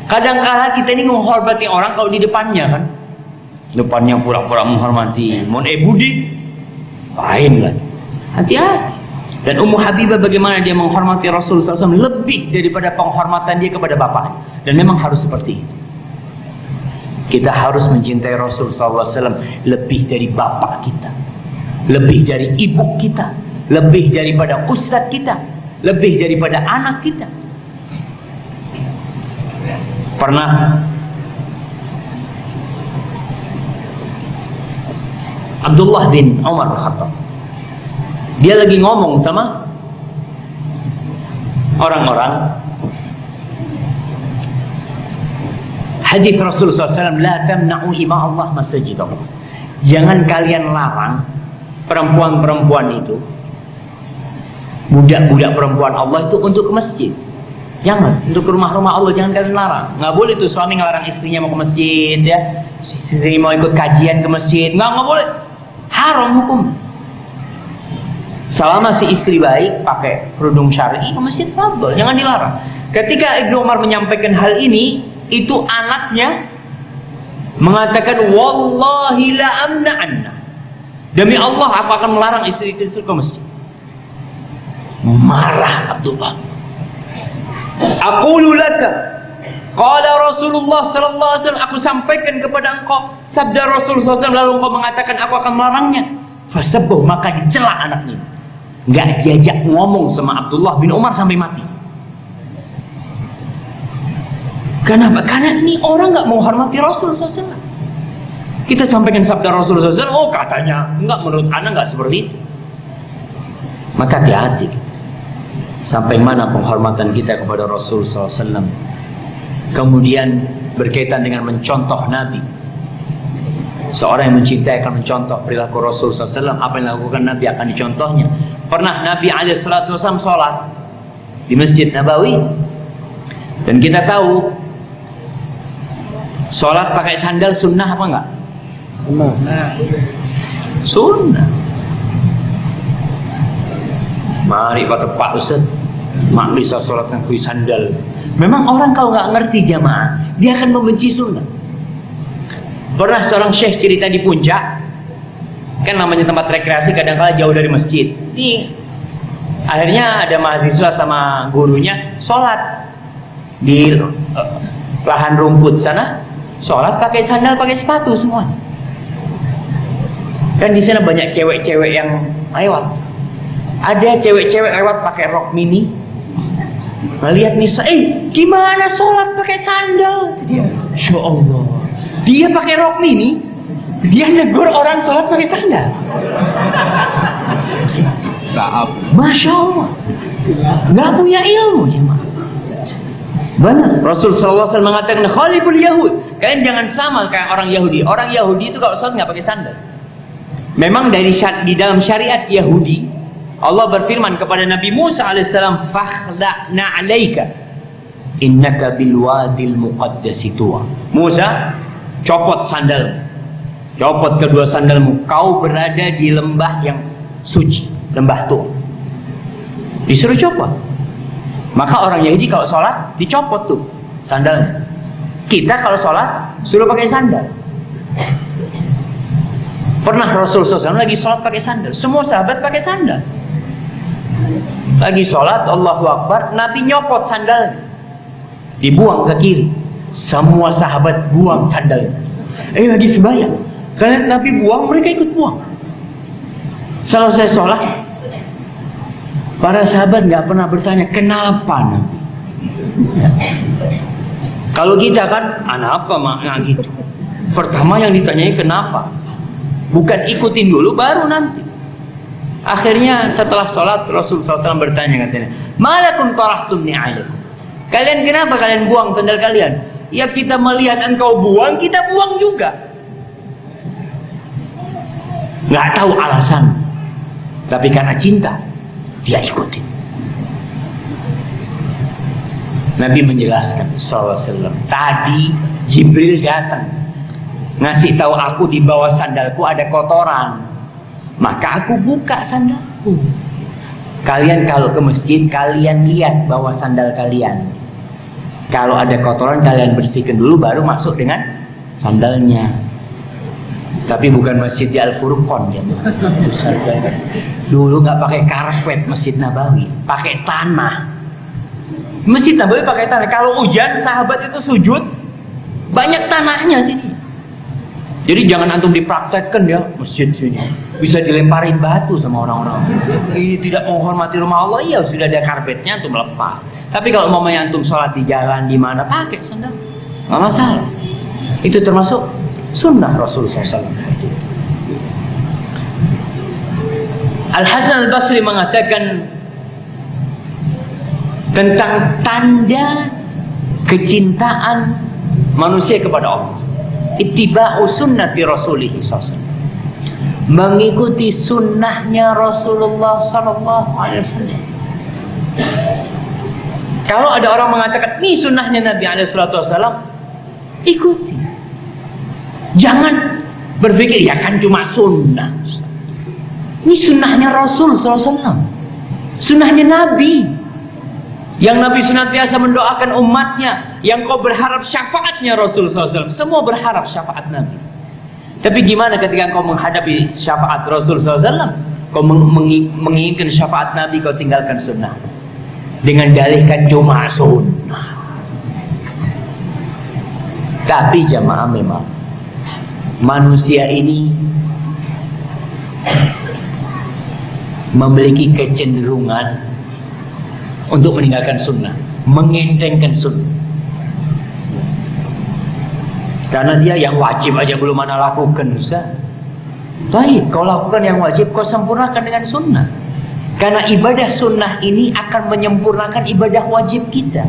Kadang-kala kita ini menghormati orang kalau di depannya kan. Depannya pura-pura menghormati. Mon budi lain lagi. Hati-hati. Dan Ummu Habibah bagaimana dia menghormati Rasulullah SAW lebih daripada penghormatan dia kepada bapaknya. Dan memang harus seperti itu. Kita harus mencintai Rasulullah SAW lebih dari bapak kita, lebih dari ibu kita, lebih daripada ustadz kita, lebih daripada anak kita. Pernah Abdullah bin Umar Khattab, dia lagi ngomong sama orang-orang. Hadis Rasulullah SAW, la tamna'u ima Allah masjid Allah. Jangan kalian larang perempuan-perempuan itu, budak-budak perempuan Allah itu untuk ke masjid. Jangan, untuk ke rumah-rumah Allah jangan kalian larang. Nggak boleh tuh suami ngelarang istrinya mau ke masjid, ya. Istri mau ikut kajian ke masjid, nggak boleh. Haram hukum. Selama si istri baik pakai kerudung syar'i ke masjid, boleh, jangan dilarang. Ketika Ibnu Umar menyampaikan hal ini, itu anaknya mengatakan, wallahi la amna'anna. Demi Allah aku akan melarang istri itu ke masjid. Marah Abdullah. Aqulu laka qala Rasulullah sallallahu alaihi wasallam, aku sampaikan kepada engkau sabda Rasulullah SAW, lalu engkau mengatakan aku akan melarangnya. Fasabbuh, maka dicela anaknya. Enggak diajak ngomong sama Abdullah bin Umar sampai mati. Kenapa? Karena ini orang nggak menghormati Rasul SAW. Kita sampaikan sabda Rasulullah SAW, oh katanya enggak, menurut anak enggak seperti itu. Maka hati-hati. Sampai mana penghormatan kita kepada Rasulullah SAW. Kemudian berkaitan dengan mencontoh Nabi. Seorang yang mencintai akan mencontoh perilaku Rasulullah SAW. Apa yang dilakukan Nabi akan dicontohnya. Pernah Nabi SAW sholat di Masjid Nabawi, dan kita tahu sholat pakai sandal sunnah apa enggak? Sunnah. Mari kata Pak Ustaz, mak bisa sholat pakai sandal. Memang orang kalau nggak ngerti jamaah, dia akan membenci sunnah. Pernah seorang syekh cerita di Puncak, kan namanya tempat rekreasi, kadang-kadang jauh dari masjid. Akhirnya ada mahasiswa sama gurunya sholat di lahan rumput sana, sholat pakai sandal, pakai sepatu semua. Kan di sana banyak cewek-cewek yang lewat. Ada cewek-cewek lewat pakai rok mini. Melihat Nisa, gimana sholat pakai sandal? Dia, Masya Allah. Dia pakai rok mini, dia negur orang sholat pakai sandal. Masya Allah. Gak punya ilmu jemaah. Benar. Rasul SAW mengatakan khaliful Yahud. Kalian jangan sama kayak orang Yahudi. Orang Yahudi itu kalau sholat nggak pakai sandal. Memang di dalam syariat Yahudi, Allah berfirman kepada Nabi Musa alaihissalam, fakhla'na 'alaika innaka bil wadil muqaddasi tuwa. Musa, copot sandal, copot kedua sandalmu, kau berada di lembah yang suci, lembah tua. Disuruh copot. Maka orang Yahudi kalau sholat dicopot tuh sandalnya. Kita kalau sholat suruh pakai sandal. Pernah Rasul SAW lagi sholat pakai sandal, semua sahabat pakai sandal. Lagi sholat, Allahu Akbar, Nabi nyopot sandal, dibuang ke kiri. Semua sahabat buang sandal. Lagi sembahyang, karena Nabi buang, mereka ikut buang. Selesai sholat, para sahabat nggak pernah bertanya kenapa Nabi. Kalau kita kan, apa makna gitu? Pertama yang ditanyai kenapa, bukan ikutin dulu baru nanti. Akhirnya setelah sholat Rasulullah SAW bertanya, katanya, malakum tarahtum ni'alakum. Kalian kenapa kalian buang sandal kalian? Ya kita melihat engkau buang, kita buang juga. Nggak tahu alasan, tapi karena cinta dia ikutin. Nabi menjelaskan SAW, tadi Jibril datang ngasih tahu aku di bawah sandalku ada kotoran, maka aku buka sandalku. Kalian kalau ke masjid, kalian lihat bawah sandal kalian. Kalau ada kotoran, kalian bersihkan dulu, baru masuk dengan sandalnya. Tapi bukan masjid di Al-Furqon ya. Dulu nggak pakai karpet Masjid Nabawi, pakai tanah. Masjid Nabawi pakai tanah. Kalau hujan, sahabat itu sujud, banyak tanahnya sini. Jadi jangan antum dipraktekkan ya masjid sini. Bisa dilemparin batu sama orang-orang. Ini tidak menghormati rumah Allah. Iya, sudah ada karpetnya, antum lepas. Tapi kalau umpamanya antum sholat di jalan di mana, pakai sandal, nggak masalah. Itu termasuk sunnah Rasulullah SAW. Al-Hasan Al-Basri mengatakan tentang tanda kecintaan manusia kepada Allah, ittiba'u sunnati Rasulih SAW, mengikuti sunnahnya Rasulullah SAW. Kalau ada orang mengatakan ini sunnahnya Nabi SAW, ikuti. Jangan berpikir ya kan cuma sunnah. Ini sunnahnya Rasul SAW, sunnahnya Nabi, yang Nabi senantiasa mendoakan umatnya, yang kau berharap syafaatnya Rasul SAW. Semua berharap syafaat Nabi. Tapi gimana ketika kau menghadapi syafaat Rasul SAW, kau menginginkan syafaat Nabi, kau tinggalkan sunnah dengan dalihkan cuma sunnah. Tapi jamaah, memang manusia ini memiliki kecenderungan untuk meninggalkan sunnah, mengentengkan sunnah. Karena dia yang wajib aja belum mana lakukan, Ustaz. Baik, kau lakukan yang wajib, kau sempurnakan dengan sunnah. Karena ibadah sunnah ini akan menyempurnakan ibadah wajib kita.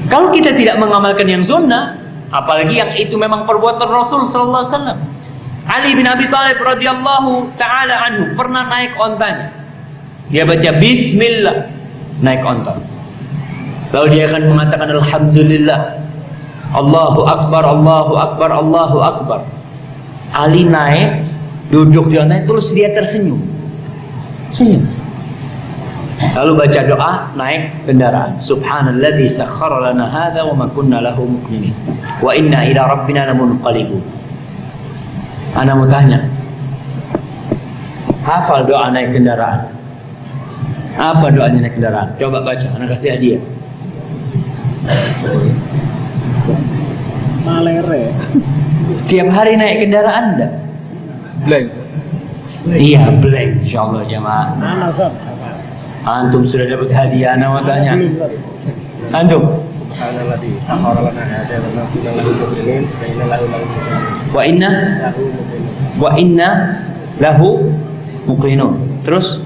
Kalau kita tidak mengamalkan yang sunnah, apalagi yang itu memang perbuatan Rasul sallallahu alaihi wasallam. Ali bin Abi Thalib radhiyallahu taala anhu pernah naik ontanya. Dia baca bismillah, naik onta. Lalu dia akan mengatakan alhamdulillah, Allahu akbar, Allahu akbar, Allahu akbar. Ali naik, duduk di ontanya, terus dia tersenyum. Senyum. Lalu baca doa, naik kendaraan. Subhanalladzi sakhkhara lana hadza wa ma kunna lahu muqrinin. Wa inna ila rabbina lamunqalibun. Ana mau tanya. Hafal doa naik kendaraan? Apa doanya naik kendaraan? Coba baca, ana kasih hadiah. Malere. Tiap hari naik kendaraan enggak? Blank. Iya, blank insyaallah jamaah. Mana, Sob? Antum sudah dapat hadiah, ana mau tanya. Antum? Subhanalladzi sakhkhara lana hadza wa ma kunna lahu muqrinin Wa inna lahu muqrinun. Terus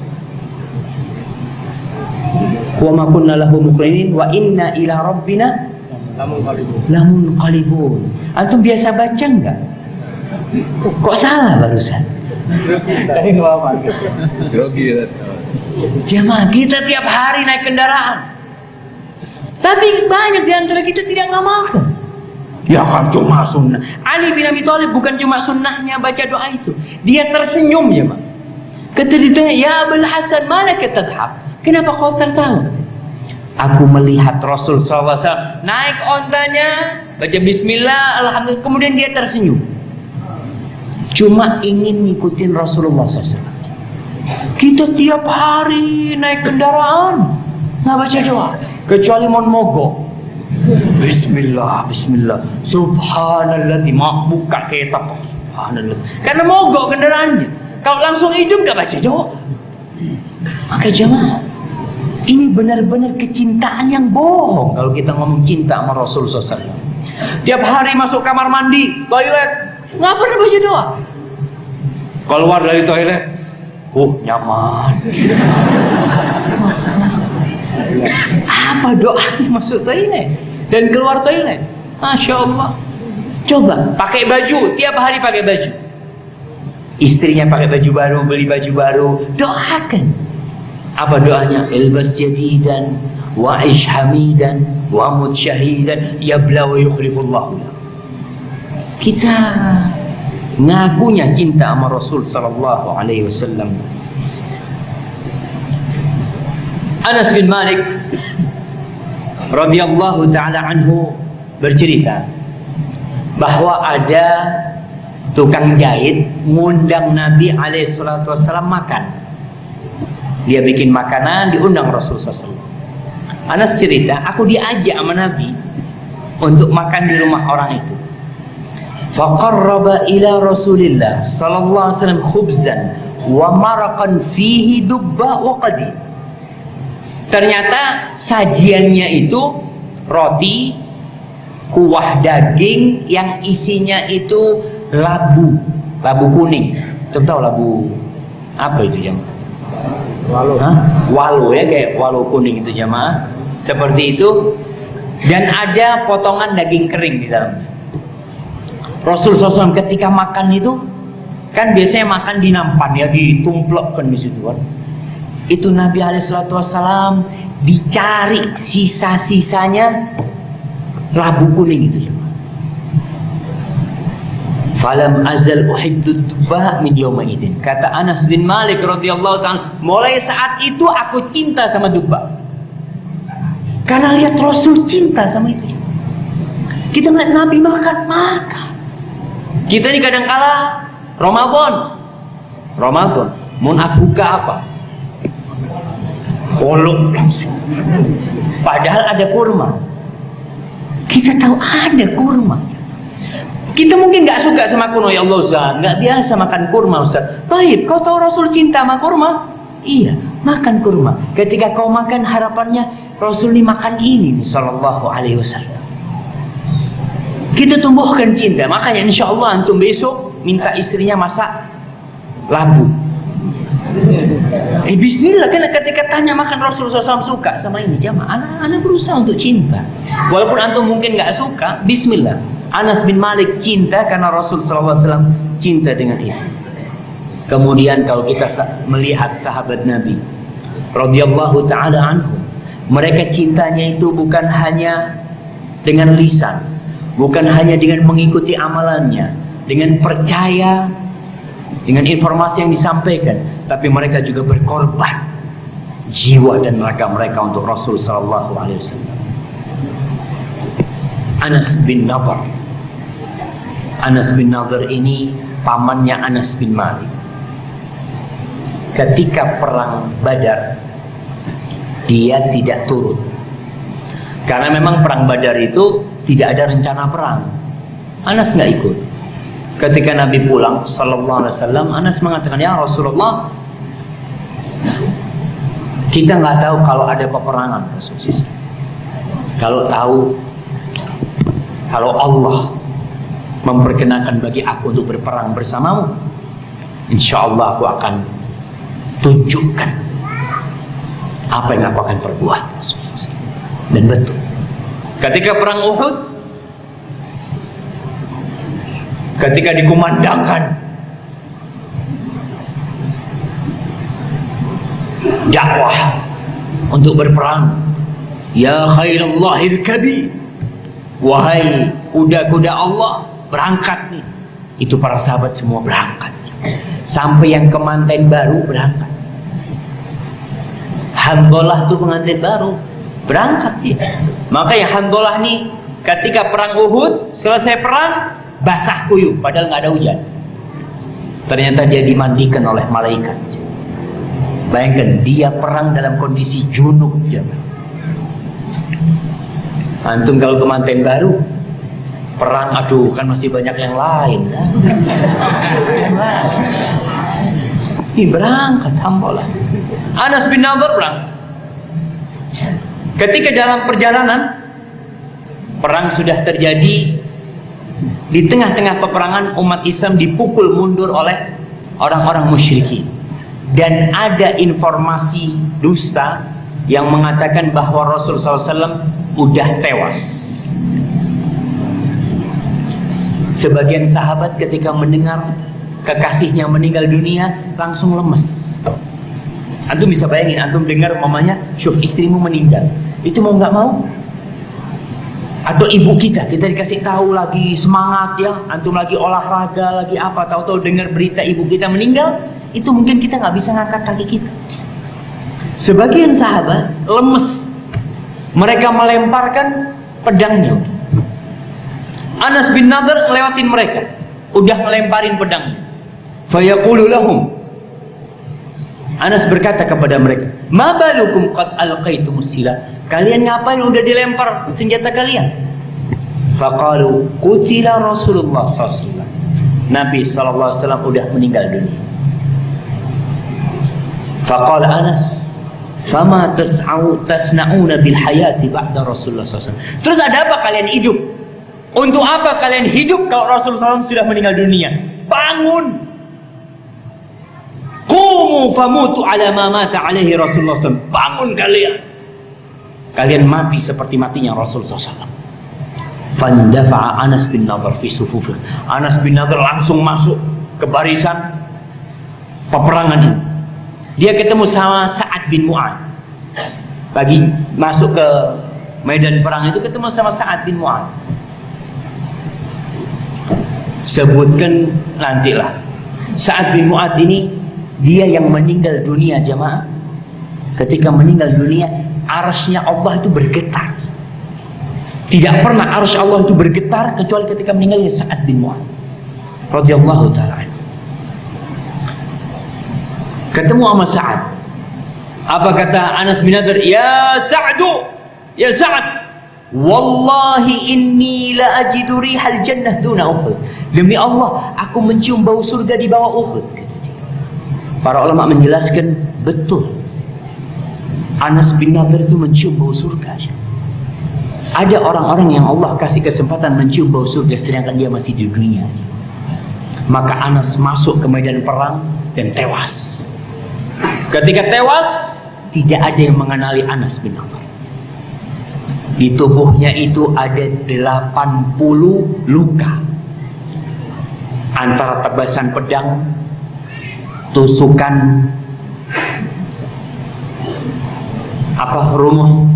wa ma kunna lahu muqrinin wa inna ila rabbina lamunqalibun. Antum biasa baca enggak? Kok salah barusan? Tadi apa? Grogi. Jamaah, kita tiap hari naik kendaraan. Tapi banyak di antara kita tidak ngamalkan. Ya kan cuma sunnah. Ali bin Abi Thalib bukan cuma sunnahnya baca doa itu. Dia tersenyum ya, Mak. Kata dia, "Ya Abul Hasan, malaka tadhak?" Kenapa kau tertawa? Aku melihat Rasul SAW naik ontanya, baca bismillah, alhamdulillah, kemudian dia tersenyum. Cuma ingin ngikutin Rasulullah SAW. Kita tiap hari naik kendaraan nggak baca doa, kecuali mau mogok. Bismillah, Bismillah, Subhanallah, buka kitab, Subhanallah. Karena mogok kendaraannya. Kalau langsung hidup nggak baca doa. Maka jemaah, ini benar-benar kecintaan yang bohong kalau kita ngomong cinta sama Rasul SAW. Tiap hari masuk kamar mandi, toilet, nggak pernah baca doa. Keluar dari toilet, nyaman. Apa doanya masuk toilet dan keluar toilet? Masya Allah. Coba pakai baju, tiap hari pakai baju. Istrinya pakai baju baru, beli baju baru, doakan. Apa doanya? Ilbas jadidan wa'ish hamidan wa mut syahidan yabla wa yukhlifullahu. Kita ngakunya cinta sama Rasul sallallahu alaihi wasallam. Anas bin Malik radhiyallahu taala anhu bercerita bahwa ada tukang jahit ngundang Nabi alaihi salatu wasallam makan. Dia bikin makanan, diundang Rasul SAW. Anas cerita, aku diajak sama Nabi untuk makan di rumah orang itu. Faqarraba ila Rasulillah sallallahu alaihi wasallam khubzan wa maraqan fihi dubba wa qadi. Ternyata sajiannya itu roti, kuah daging yang isinya itu labu kuning. Tahu labu apa itu jemaah? Walu. Walu ya, kayak walu kuning itu jemaah. Seperti itu. Dan ada potongan daging kering di dalamnya. Rasul SAW ketika makan itu kan biasanya makan di nampan ya, ditumplokkan di situ kan. Itu Nabi SAW dicari sisa-sisanya labu kuning itu jemaah. Falam azal uhibbud dubba min yawma idin. Kata Anas bin Malik radhiyallahu ta'ala, mulai saat itu aku cinta sama dubba. Karena lihat Rasul cinta sama itu. Kita melihat Nabi makan. Kita ini kadang kala Ramadan mau buka apa? Kolok langsung. Padahal ada kurma. Kita tahu ada kurma. Kita mungkin nggak suka sama kurma, ya Allah Ustaz, nggak biasa makan kurma Ustaz. Baik, kau tahu Rasul cinta sama kurma? Iya, makan kurma. Ketika kau makan, harapannya Rasul ini makan ini, sallallahu alaihi wasallam. Kita tumbuhkan cinta. Makanya insya Allah antum besok minta istrinya masak labu. Bismillah, kan ketika tanya makan Rasulullah SAW suka sama ini jamaah, anak berusaha untuk cinta. Walaupun antum mungkin nggak suka, Bismillah. Anas bin Malik cinta karena Rasulullah SAW cinta dengan itu. Kemudian kalau kita melihat sahabat Nabi radhiyallahu taala anhum, mereka cintanya itu bukan hanya dengan lisan, bukan hanya dengan mengikuti amalannya, dengan percaya dengan informasi yang disampaikan, tapi mereka juga berkorban jiwa dan raga mereka untuk Rasul sallallahu alaihi wasallam. Anas bin Nadhr. Anas bin Nadhr ini pamannya Anas bin Malik. Ketika perang Badar, dia tidak turut. Karena memang perang Badar itu tidak ada rencana perang. Anas nggak ikut. Ketika Nabi pulang sallallahu alaihi wasallam, Anas mengatakan, "Ya Rasulullah, kita nggak tahu kalau ada peperangan." Kalau tahu, kalau Allah memperkenankan bagi aku untuk berperang bersamamu, insya Allah aku akan tunjukkan apa yang aku akan perbuat. Dan betul, ketika perang Uhud, ketika dikumandangkan dakwah untuk berperang, ya khairullah irkabi, wahai kuda-kuda Allah, berangkat nih. Itu para sahabat semua berangkat. Sampai yang kemanten baru berangkat. Handolah tuh pengantin baru berangkat dia. Maka yang Handolah nih ketika perang Uhud selesai perang basah kuyup, padahal nggak ada hujan. Ternyata dia dimandikan oleh malaikat. Bayangkan dia perang dalam kondisi junub. Antum kalau kemanten baru perang, aduh kan masih banyak yang lain. Ini berangkat Handolah. Anas bin Nadhr berangkat. Ketika dalam perjalanan perang sudah terjadi, di tengah-tengah peperangan umat Islam dipukul mundur oleh orang-orang musyrikin, dan ada informasi dusta yang mengatakan bahwa Rasulullah SAW udah tewas. Sebagian sahabat ketika mendengar kekasihnya meninggal dunia langsung lemes. Antum bisa bayangin, antum dengar mamanya, syuf istrimu meninggal, itu mau nggak mau? Atau ibu kita dikasih tahu lagi semangat ya, antum lagi olahraga lagi apa, tahu-tahu dengar berita ibu kita meninggal, itu mungkin kita nggak bisa ngangkat kaki kita. Sebagian sahabat lemes, mereka melemparkan pedangnya. Anas bin Nadhr lewatin mereka, udah melemparin pedangnya. Fayaqulu lahum, Anas berkata kepada mereka, "Ma balukum qad alqaitumus silah?" Kalian ngapain udah dilempar senjata kalian? Faqalu qutila Rasulullah sallallahu alaihi wasallam. Nabi sallallahu alaihi wasallam udah meninggal dunia. Faqala Anas, "Fama tasna'una bil hayati ba'da Rasulullah sallallahu alaihi wasallam?" Terus ada apa kalian hidup? Untuk apa kalian hidup kalau Rasulullah SAW sudah meninggal dunia? Bangun! Qumu famutu ala ma mata alaihi Rasulullah SAW. Bangun kalian. Kalian mati seperti matinya Rasulullah SAW. Fandafa'a Anas bin Nadhr fi sufufih. Anas bin Nadhr langsung masuk ke barisan peperangan ini. Dia ketemu sama Sa'ad bin Mu'ad. Bagi masuk ke medan perang itu ketemu sama Sa'ad bin Mu'ad. Sebutkan nantilah. Sa'ad bin Mu'ad ini dia yang meninggal dunia jamaah. Ketika meninggal dunia, arsy-nya Allah itu bergetar. Tidak pernah arsy Allah itu bergetar kecuali ketika meninggalnya Sa'ad bin Mu'ad radhiyallahu ta'ala. Ketemu sama Sa'ad. Apa kata Anas bin Nadhr? Ya Sa'du, ya Sa'ad, wallahi inni la ajidu rihal jannah duna Uhud. Demi Allah, aku mencium bau surga di bawah Uhud. Para ulama menjelaskan betul. Anas bin Nadhr itu mencium bau surga. Ada orang-orang yang Allah kasih kesempatan mencium bau surga sedangkan dia masih di dunia. Maka Anas masuk ke medan perang dan tewas. Ketika tewas, tidak ada yang mengenali Anas bin Affan. Di tubuhnya itu ada 80 luka. Antara tebasan pedang, tusukan rumah,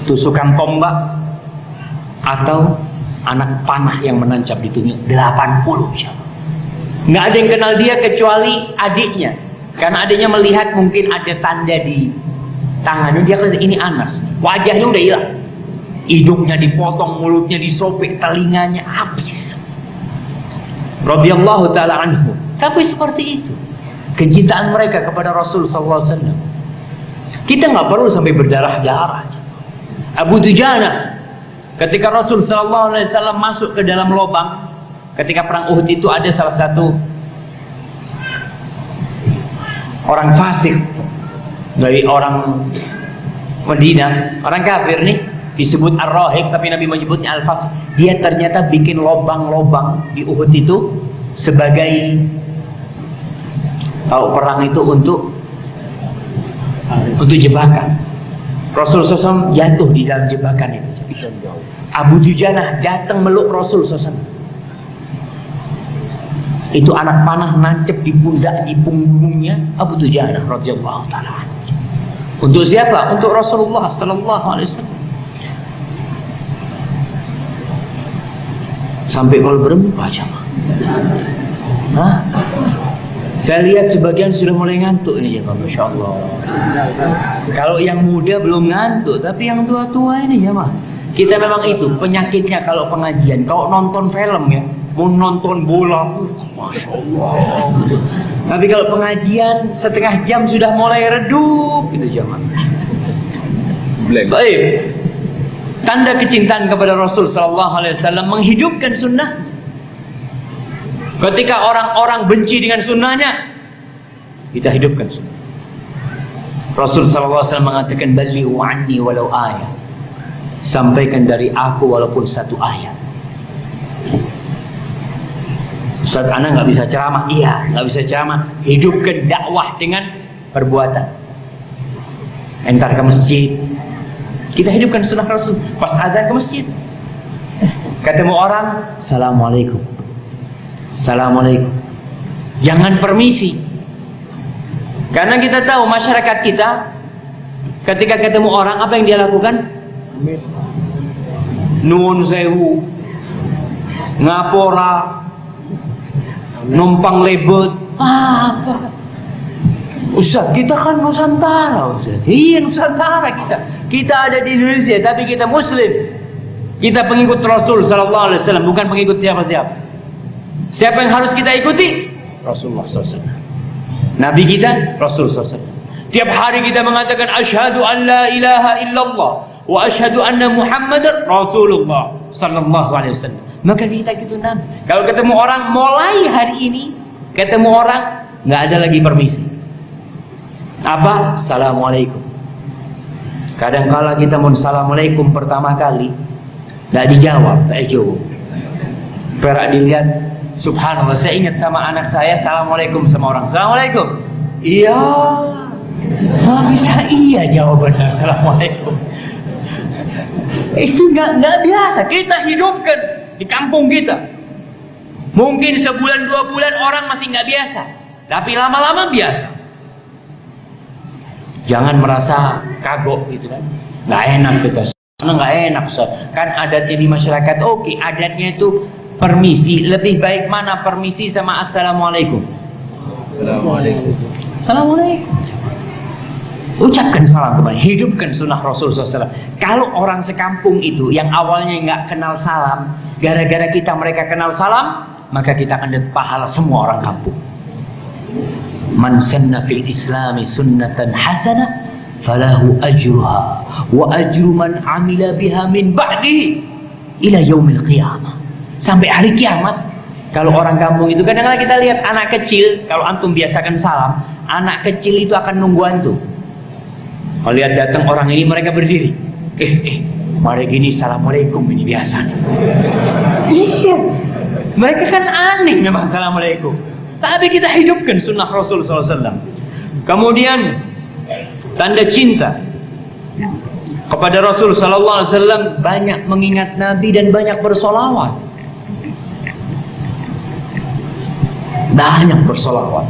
tusukan tombak, atau anak panah yang menancap di tubuhnya. 80. Nggak ada yang kenal dia kecuali adiknya. Karena adiknya melihat mungkin ada tanda di tangannya, dia kata ini Anas. Wajahnya udah hilang. Hidungnya dipotong, mulutnya disobek, telinganya habis. Radhiyallahu ta'ala anhu. Tapi seperti itu kecintaan mereka kepada Rasul sallallahu alaihi wasallam. Kita nggak perlu sampai berdarah-darah. Abu Dujana, ketika Rasul sallallahu alaihi wasallam masuk ke dalam lubang ketika perang Uhud itu, ada salah satu orang fasik dari orang Madinah, orang kafir nih, disebut Ar-Rahib, tapi Nabi menyebutnya Al-Fasik. Dia ternyata bikin lobang-lobang di Uhud itu sebagai, kalau perang itu untuk jebakan. Rasulullah SAW jatuh di dalam jebakan itu. Abu Dujanah datang meluk Rasulullah SAW. Itu anak panah nancep di pundak, di punggungnya Abu Dujanah radhiyallahu ta'ala. Untuk siapa? Untuk Rasulullah sallallahu alaihi wasallam. Sampai kalau berempat jamaah. Hah? Saya lihat sebagian sudah mulai ngantuk ini jamaah, masya Allah. Kalau yang muda belum ngantuk, tapi yang tua-tua ini jamaah. Kita memang itu penyakitnya kalau pengajian. Kalau nonton film ya, mau nonton bola, masya Allah. Tapi kalau pengajian setengah jam sudah mulai redup, itu jamaah. Baik. Tanda kecintaan kepada Rasul sallallahu alaihi wasallam menghidupkan sunnah. Ketika orang-orang benci dengan sunnahnya, kita hidupkan sunnah. Rasul sallallahu alaihi wasallam mengatakan, "Ballighu anni walau ayat." Sampaikan dari aku walaupun satu ayat. Ustaz, ana nggak bisa ceramah. Iya, nggak bisa ceramah. Hidupkan dakwah dengan perbuatan. Entar ke masjid, kita hidupkan sunnah Rasul. Pas azan ke masjid, ketemu orang, Assalamualaikum, Assalamualaikum. Jangan permisi. Karena kita tahu masyarakat kita ketika ketemu orang, apa yang dia lakukan? Nuwun sewu, ngapora, numpang lebet. Apa? Ustaz, kita kan Nusantara, Ustaz. Iya, Nusantara kita. Kita ada di Indonesia, tapi kita Muslim. Kita pengikut Rasul sallallahu alaihi wasallam, bukan pengikut siapa-siapa. Siapa yang harus kita ikuti? Rasulullah SAW. Nabi kita Rasul SAW. Tiap hari kita mengatakan asyhadu an la ilaha illallah wa asyhadu anna Muhammadar Rasulullah sallallahu alaihi wasallam. Maka kita gitu Nabi. Kalau ketemu orang, mulai hari ini ketemu orang nggak ada lagi permisi. Apa? Assalamualaikum. Kadang-kala kita mau assalamualaikum pertama kali nggak dijawab, tak jawab. Perak dilihat, subhanallah, saya ingat sama anak saya, assalamualaikum sama orang, assalamualaikum. Iya, nggak bisa iya jawabannya assalamualaikum. Itu nggak biasa. Kita hidupkan di kampung kita. Mungkin sebulan 2 bulan orang masih nggak biasa, tapi lama-lama biasa. Jangan merasa kagok gitu kan. Nggak enak kita. Nggak enak Ustaz. Kan adatnya di masyarakat. Oke, adatnya itu permisi. Lebih baik mana permisi sama assalamualaikum? Assalamualaikum. Assalamualaikum. Ucapkan salam kembali. Hidupkan sunnah Rasulullah SAW. Kalau orang sekampung itu yang awalnya nggak kenal salam, gara-gara kita mereka kenal salam, maka kita akan dapat pahala semua orang kampung. Man sanna fil islami sunnatan hasanah falahu ajruha wa ajru man amila biha min ba'dihi ila yaumil qiyamah. Sampai hari kiamat. Kalau orang kampung itu kadang-kadang kita lihat anak kecil, kalau antum biasakan salam, anak kecil itu akan nunggu antum. Kalau lihat datang orang ini, mereka berdiri. Mari gini, assalamualaikum ini biasa. Iya. Mereka kan aneh memang assalamualaikum. Tapi kita hidupkan sunnah Rasul SAW. Kemudian tanda cinta kepada Rasul SAW, banyak mengingat Nabi dan banyak bersolawat. Banyak bersolawat.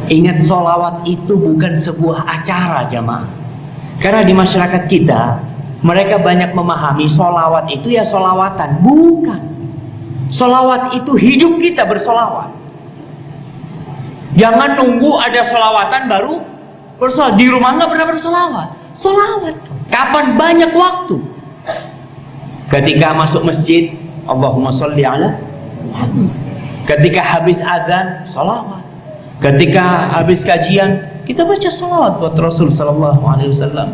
Ingat, solawat itu bukan sebuah acara jamaah. Karena di masyarakat kita, mereka banyak memahami solawat itu ya solawatan. Bukan. Solawat itu hidup kita bersolawat. Jangan nunggu ada solawatan baru bersolawat. Di rumah nggak pernah bersolawat. Solawat. Kapan banyak waktu? Ketika masuk masjid, Allahumma sholli ala Muhammad. Ketika habis azan, solawat. Ketika habis kajian, kita baca salawat buat Rasul sallallahu alaihi wasallam.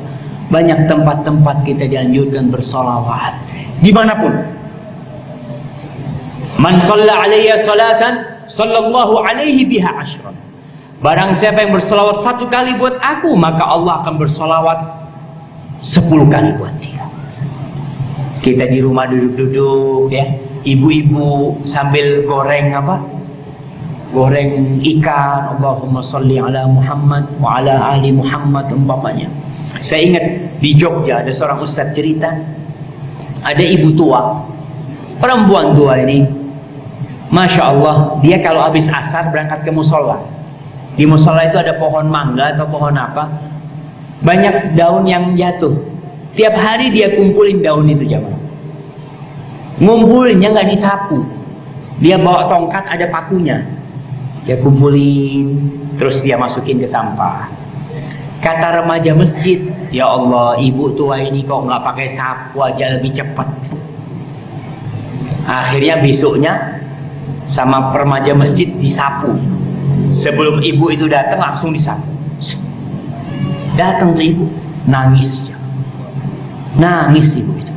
Banyak tempat-tempat kita dianjurkan bersolawat. Dimanapun. Man shalla alayya salatan, sallallahu alaihi biha ashran. Barang siapa yang bersolawat 1 kali buat aku, maka Allah akan bersolawat 10 kali buat dia. Kita di rumah duduk-duduk ya, ibu-ibu sambil goreng apa? Goreng ikan, Allahumma sholli ala Muhammad wa ala ali Muhammad umpamanya. Saya ingat di Jogja ada seorang ustaz cerita, ada ibu tua, perempuan tua ini, Masya Allah, dia kalau habis asar berangkat ke musola. Di musola itu ada pohon mangga atau pohon apa, banyak daun yang jatuh. Tiap hari dia kumpulin daun itu jamaah. Ngumpulinnya nggak disapu, dia bawa tongkat ada pakunya. Dia kumpulin, terus dia masukin ke sampah. Kata remaja masjid, ya Allah, ibu tua ini kok nggak pakai sapu aja lebih cepat. Akhirnya besoknya sama remaja masjid disapu. Sebelum ibu itu datang langsung disapu. Datang tuh ibu, nangis, nangis ibu itu.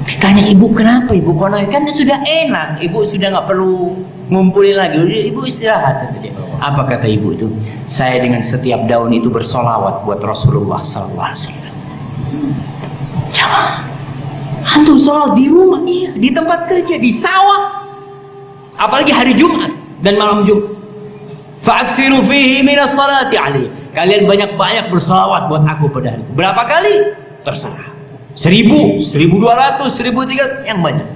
Ditanya ibu kenapa ibu kok nangis? Kan sudah enak, ibu sudah nggak perlu ngumpulin lagi, ibu istirahat. Apa kata ibu itu? Saya dengan setiap daun itu bersolawat buat Rasulullah SAW. Jangan, antum solawat di rumah, iya, di tempat kerja, di sawah, apalagi hari Jumat dan malam Jumat. Fa'aksiru fihi minas salati alaihi. Kalian banyak-banyak bersolawat buat aku pada hari. Berapa kali? Terserah. 1000, 1200, 1300, yang banyak.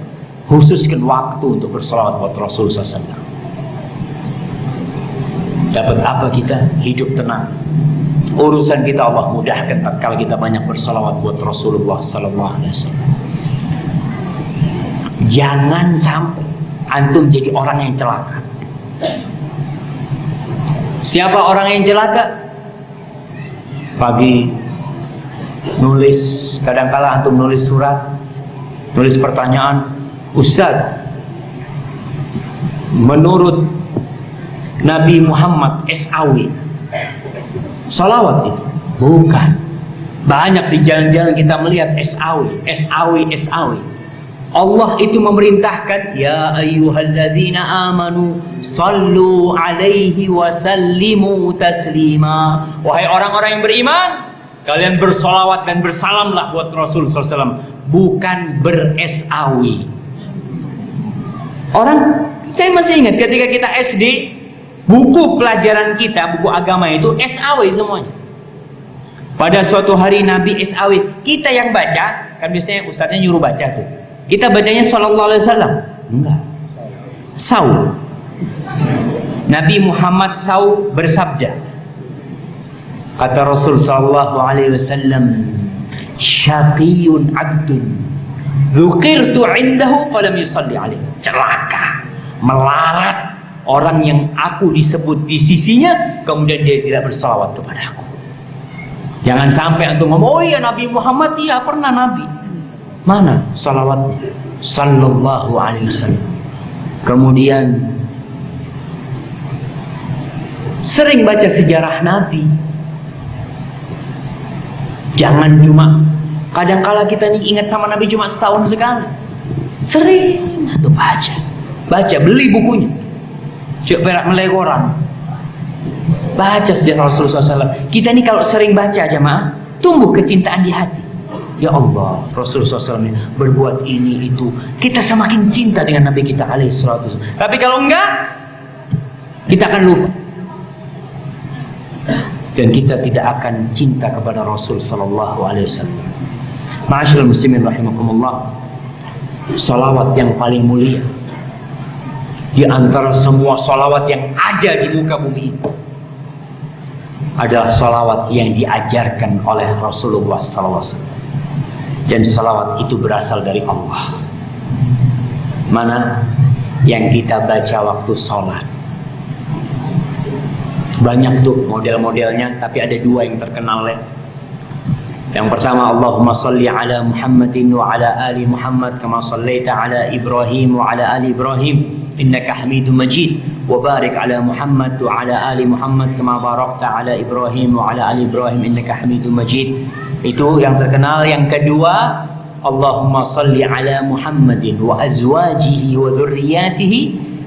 Khususkan waktu untuk bersolawat buat Rasul SAW. Dapat apa kita? Hidup tenang. Urusan kita Allah mudahkan tatkala kita banyak bersolawat buat Rasulullah SAW. Jangan sampai antum jadi orang yang celaka. Siapa orang yang celaka? Pagi nulis, kadangkala antum nulis surat, nulis pertanyaan, Ustaz, menurut Nabi Muhammad SAW, salawat itu bukan. Banyak di jalan-jalan kita melihat SAW. Allah itu memerintahkan, ya ayyuhalladzina amanu sallu alaihi wa sallimu taslima. Wahai orang-orang yang beriman, kalian bersolawat dan bersalamlah buat Rasul SAW. Bukan ber-SAW. Orang, saya masih ingat ketika kita SD, buku pelajaran kita, buku agama itu SAW semuanya. Pada suatu hari Nabi SAW, kita yang baca, kan biasanya ustadznya nyuruh baca tuh. Kita bacanya sallallahu alaihi wasallam. Enggak. Saw. Nabi Muhammad SAW bersabda, kata Rasul sallallahu alaihi wasallam, syaqiyun abdun dzukirtu indahu falam yusalli alaihi. Celaka, melarat orang yang aku disebut di sisinya kemudian dia tidak bersalawat kepada aku. Jangan sampai antum ngomong, oh iya Nabi Muhammad, iya pernah Nabi. Mana salawatnya? Sallallahu alaihi wasallam. Kemudian sering baca sejarah Nabi. Jangan cuma kadang-kala kita nih ingat sama Nabi cuma setahun sekali. Sering atau baca, beli bukunya. Cek perak melek orang. Baca sejarah Rasulullah SAW. Kita nih kalau sering baca jamaah, tumbuh kecintaan di hati. Ya Allah, Rasulullah SAW berbuat ini itu, kita semakin cinta dengan Nabi kita alaihi salatu wasallam. Tapi kalau enggak, kita akan lupa. Dan kita tidak akan cinta kepada Rasul sallallahu alaihi wasallam. Ma'asyiral muslimin rahimakumullah. Salawat yang paling mulia di antara semua salawat yang ada di muka bumi ini adalah salawat yang diajarkan oleh Rasulullah sallallahu alaihi wasallam. Dan salawat itu berasal dari Allah. Mana yang kita baca waktu sholat. Banyak tuh model-modelnya, tapi ada dua yang terkenal ya. Yang pertama, Allahumma salli ala Muhammadin wa ala ali Muhammad kama sallaita ala Ibrahim wa ala ali Ibrahim innaka Hamidum Majid wa barik ala Muhammad wa ala ali Muhammad kama barakta ala Ibrahim wa ala ali Ibrahim innaka Hamidum Majid. Itu yang terkenal. Yang kedua, Allahumma salli ala Muhammadin wa azwajihi wa dhurriyyatihi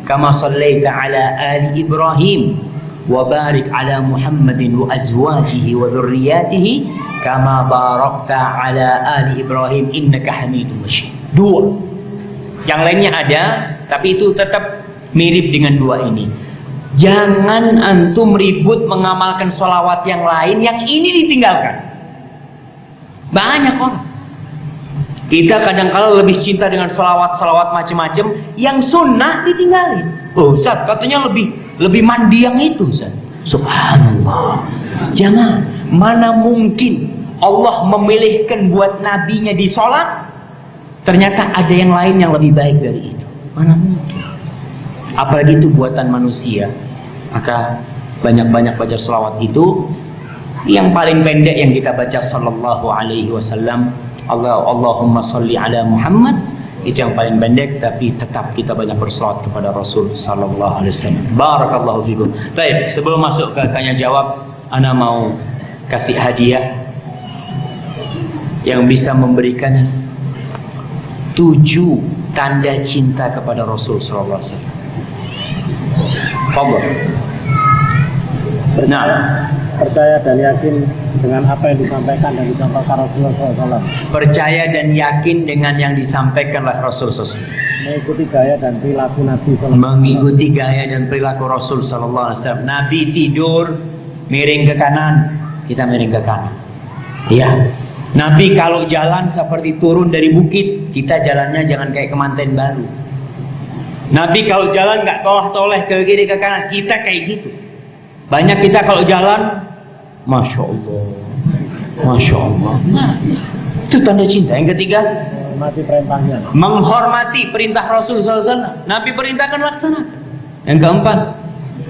kama sallaita ala ali Ibrahim wa barik ala Muhammadin wa azwajihi wa dhurriyyatihi kama barakta ala ali Ibrahim innaka Hamidum Majid. Dua. Yang lainnya ada, tapi itu tetap mirip dengan dua ini. Jangan antum ribut mengamalkan sholawat yang lain, yang ini ditinggalkan. Banyak orang. Kita kadang-kala lebih cinta dengan salawat-salawat macam-macam, yang sunnah ditinggalin. Oh Ustaz, katanya lebih mandi yang itu Ustaz. Subhanallah. Jangan. Mana mungkin Allah memilihkan buat nabinya di sholat, ternyata ada yang lain yang lebih baik dari itu. Mana mungkin. Apalagi itu buatan manusia. Maka banyak-banyak baca salawat itu. Yang paling pendek yang kita baca sallallahu alaihi wasallam, Allahumma salli ala Muhammad, itu yang paling pendek, tapi tetap kita banyak berselawat kepada Rasul sallallahu alaihi wasallam. Barakallahu fikum. Baik, sebelum masuk ke tanya jawab, ana mau kasih hadiah yang bisa memberikan 7 tanda cinta kepada Rasul sallallahu alaihi wasallam. Fadhil. Nah, percaya dan yakin dengan apa yang disampaikan dan dicontohkan Rasulullah SAW. Percaya dan yakin dengan yang disampaikan oleh Rasulullah SAW. Mengikuti gaya dan perilaku Nabi SAW. Mengikuti gaya dan perilaku Rasul SAW. Nabi tidur miring ke kanan, kita miring ke kanan. Ya. Nabi kalau jalan seperti turun dari bukit, kita jalannya jangan kayak kemanten baru. Nabi kalau jalan nggak toleh-toleh ke kiri ke kanan, kita kayak gitu. Banyak kita kalau jalan, Masya Allah, Masya Allah. Nah, itu tanda cinta. Yang ketiga, menghormati perintahnya. Menghormati perintah Rasul SAW. Nabi perintahkan laksanakan. Yang keempat,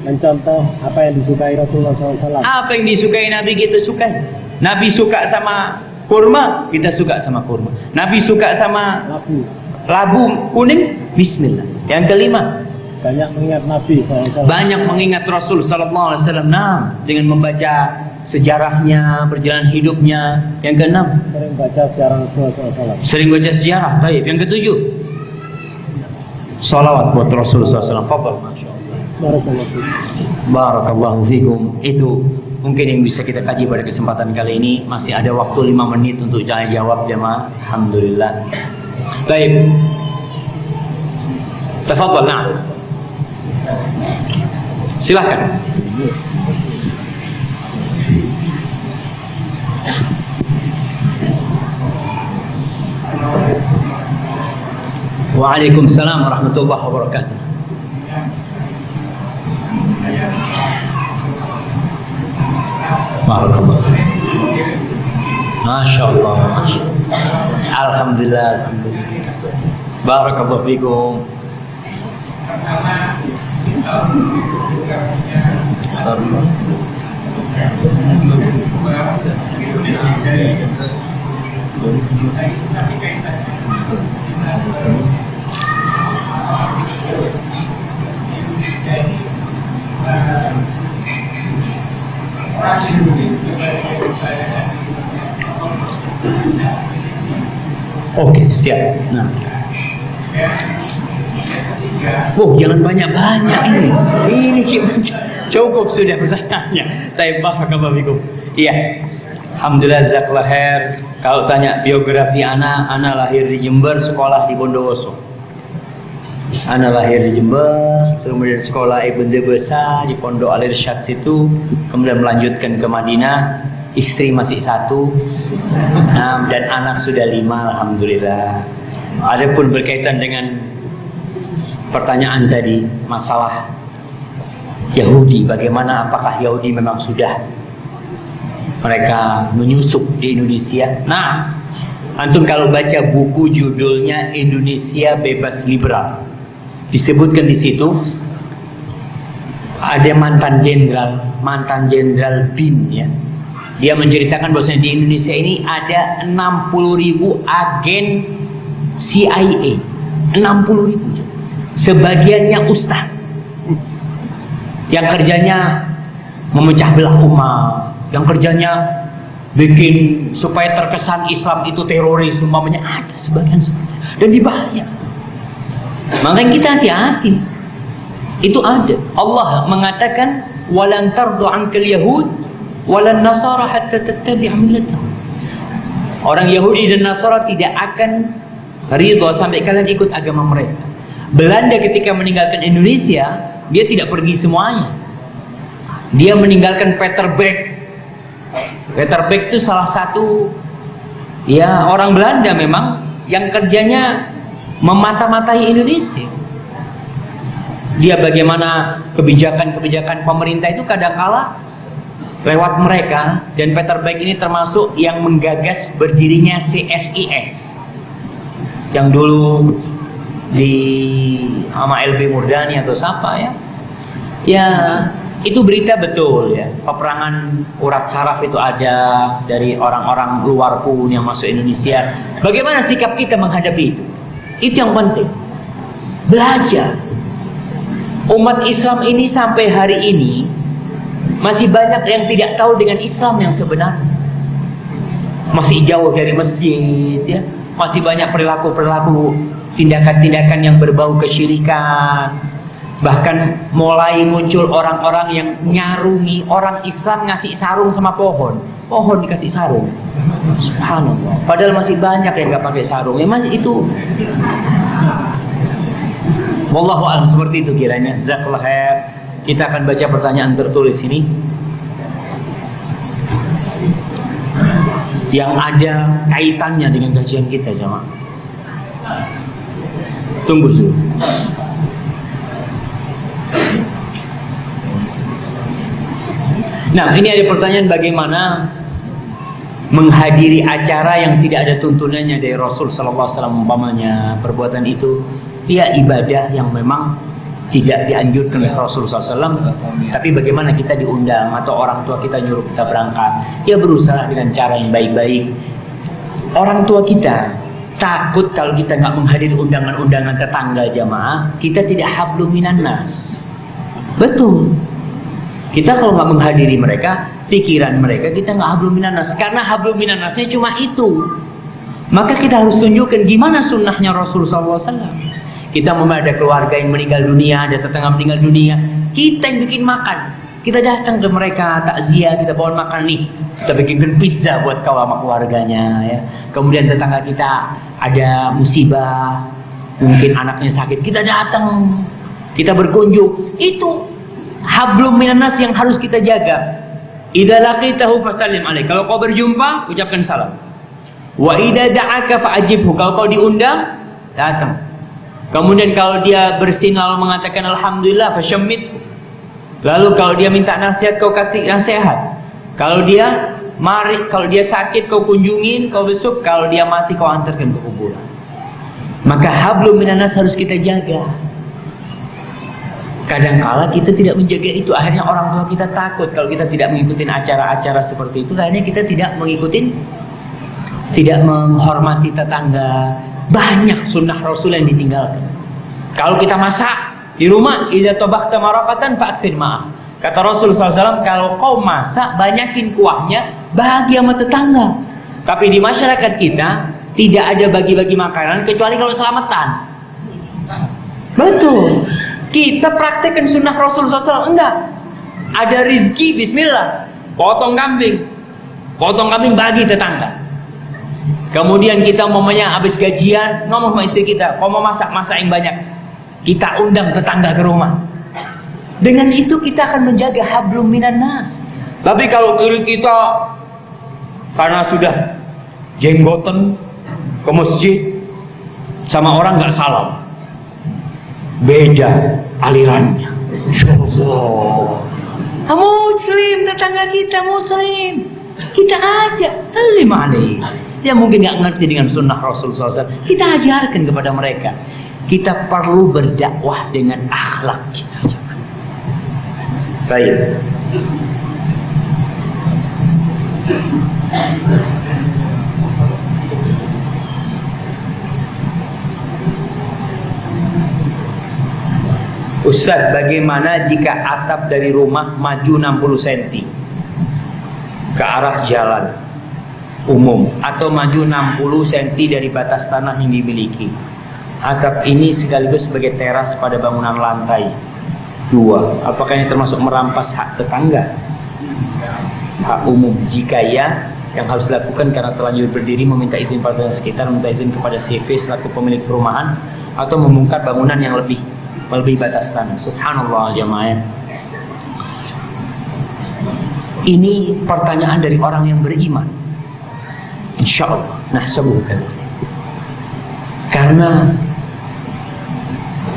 mencontoh apa yang disukai Rasulullah SAW. Apa yang disukai Nabi kita sukai. Nabi suka sama kurma, kita suka sama kurma. Nabi suka sama labu kuning, Bismillah. Yang kelima, banyak mengingat Nabi SAW. Banyak mengingat Rasul sallallahu alaihi wasallam. Nah, dengan membaca sejarahnya, perjalanan hidupnya. Yang keenam, sering baca sejarah Rasulullah SAW. Sering baca sejarah. Baik. Yang ketujuh, salawat buat Rasul sallallahu alaihi wasallam. Fadhil, masyaallah. Barakallahu fikum. Barakallahu fikum. Itu mungkin yang bisa kita kaji pada kesempatan kali ini. Masih ada waktu 5 menit untuk tanya jawab jemaah. Alhamdulillah. Baik. Tafadhal, nah. Silakan. Waalaikumsalam warahmatullahi wabarakatuh. Barakallah. Masya Allah. Alhamdulillah. Barakallahu fikum. Oke, siap. Nah. Jangan banyak-banyak ini. Ini cukup sudah pertanyaannya. Barakallahu fikum. Iya. Alhamdulillah, jazakallahu khair. Kalau tanya biografi ana lahir di Jember, sekolah di Bondowoso. Ana lahir di Jember, kemudian sekolah Ibn Debesa di Pondok Al-Irsyad situ, kemudian melanjutkan ke Madinah. Istri masih 1, dan anak sudah 5, alhamdulillah. Adapun berkaitan dengan pertanyaan tadi, masalah Yahudi, bagaimana, apakah Yahudi memang sudah mereka menyusup di Indonesia? Nah, antum kalau baca buku judulnya Indonesia Bebas Liberal, disebutkan di situ ada mantan jenderal BIN, ya. Dia menceritakan bahwasanya di Indonesia ini ada 60.000 agen CIA, 60.000. Sebagiannya ustaz yang kerjanya memecah belah umat, yang kerjanya bikin supaya terkesan Islam itu teroris, umpamanya. Ada sebagian seperti itu, dan dibayar. Makanya kita hati-hati. Itu ada. Allah mengatakan walan tardu ankal yahud walan nasara hatta tattabi'a millatahum. Orang Yahudi dan Nasara tidak akan ridha sampai kalian ikut agama mereka. Belanda ketika meninggalkan Indonesia, dia tidak pergi semuanya. Dia meninggalkan Peter Beck. Peter Beck itu salah satu ya orang Belanda memang yang kerjanya memata-matai Indonesia. Dia bagaimana kebijakan-kebijakan pemerintah itu kadangkala lewat mereka, dan Peter Beck ini termasuk yang menggagas berdirinya CSIS yang dulu di sama LB Murdani atau siapa, ya. Ya, itu berita betul, ya. Peperangan urat saraf itu ada dari orang-orang luar pun yang masuk Indonesia. Bagaimana sikap kita menghadapi itu? Itu yang penting. Belajar. Umat Islam ini sampai hari ini masih banyak yang tidak tahu dengan Islam yang sebenarnya. Masih jauh dari masjid, ya. Masih banyak perilaku-perilaku, tindakan-tindakan yang berbau kesyirikan. Bahkan mulai muncul orang-orang yang nyarungi orang Islam, ngasih sarung sama pohon dikasih sarung. Subhanallah. Padahal masih banyak yang nggak pakai sarung. Ya masih itu. Wallahu a'lam, seperti itu kiranya. Jazakallahu khair. Kita akan baca pertanyaan tertulis ini yang ada kaitannya dengan kajian kita, jemaah. Tunggu dulu. Nah, ini ada pertanyaan bagaimana menghadiri acara yang tidak ada tuntunannya dari Rasul sallallahu alaihi wasallam, umpamanya perbuatan itu dia ibadah yang memang tidak dianjurkan oleh Rasulullah SAW, tapi bagaimana kita diundang atau orang tua kita nyuruh kita berangkat, dia berusaha dengan cara yang baik-baik. Orang tua kita takut kalau kita nggak menghadiri undangan-undangan tetangga jamaah, kita tidak hablum minan nas. Betul. Kita kalau nggak menghadiri mereka, pikiran mereka kita nggak hablum minan nas, karena hablum minan nasnya cuma itu. Maka kita harus tunjukkan gimana sunnahnya Rasulullah SAW. Kita ada keluarga yang meninggal dunia, ada tetangga meninggal dunia, kita yang bikin makan. Kita datang ke mereka, takziah, kita bawa makan nih. Kita bikinkan pizza buat kau sama keluarganya, ya. Kemudian tetangga kita ada musibah, mungkin anaknya sakit, kita datang, kita berkunjung. Itu hablum minan nas yang harus kita jaga. Idza laqitahu fasallim alaihi. Kalau kau berjumpa, ucapkan salam. Wa idza da'aka fa'ajibhu. Kalau kau diundang, datang. Kemudian kalau dia bersin lalu mengatakan alhamdulillah fasyammit. Lalu kalau dia minta nasihat, kau kasih nasihat. Kalau dia sakit, kau kunjungin, kau besuk. Kalau dia mati, kau antarkan ke kuburan. Maka hablum minan nas harus kita jaga. Kadangkala kita tidak menjaga itu, akhirnya orang tua kita takut kalau kita tidak mengikuti acara-acara seperti itu. Akhirnya kita tidak menghormati tetangga. Banyak sunnah Rasul yang ditinggalkan. Kalau kita masak di rumah, idza tabakhta maraqatan fa'tir ma'ah. Kata Rasul SAW, kalau kau masak, banyakin kuahnya, bagi sama tetangga. Tapi di masyarakat kita tidak ada bagi-bagi makanan kecuali kalau selamatan. Betul. Kita praktekkan sunnah Rasul SAW. Enggak. Ada rizki, bismillah. Potong kambing bagi tetangga. Kemudian kita umpamanya habis gajian ngomong sama istri kita, "Kau mau masak yang banyak." Kita undang tetangga ke rumah. Dengan itu kita akan menjaga hablum minan nas. Tapi kalau kita karena sudah jenggoten ke masjid sama orang nggak salam, beda alirannya. Insyaallah. Muslim, tetangga kita Muslim, kita ajak salim alaihi. Dia mungkin nggak ngerti dengan sunnah Rasul SAW. Kita ajarkan kepada mereka. Kita perlu berdakwah dengan akhlak kita. Baik. Ustaz, bagaimana jika atap dari rumah maju 60 cm ke arah jalan umum atau maju 60 cm dari batas tanah yang dimiliki? Atap ini sekaligus sebagai teras pada bangunan lantai 2. Apakah ini termasuk merampas hak tetangga? Hak umum? Jika ya, yang harus dilakukan karena terlanjur berdiri meminta izin pada sekitar, meminta izin kepada CV selaku pemilik perumahan, atau membongkar bangunan yang melebihi batas tanah. Subhanallah jamaah. Ini pertanyaan dari orang yang beriman. Insyaallah. Nah, sebutkan. Karena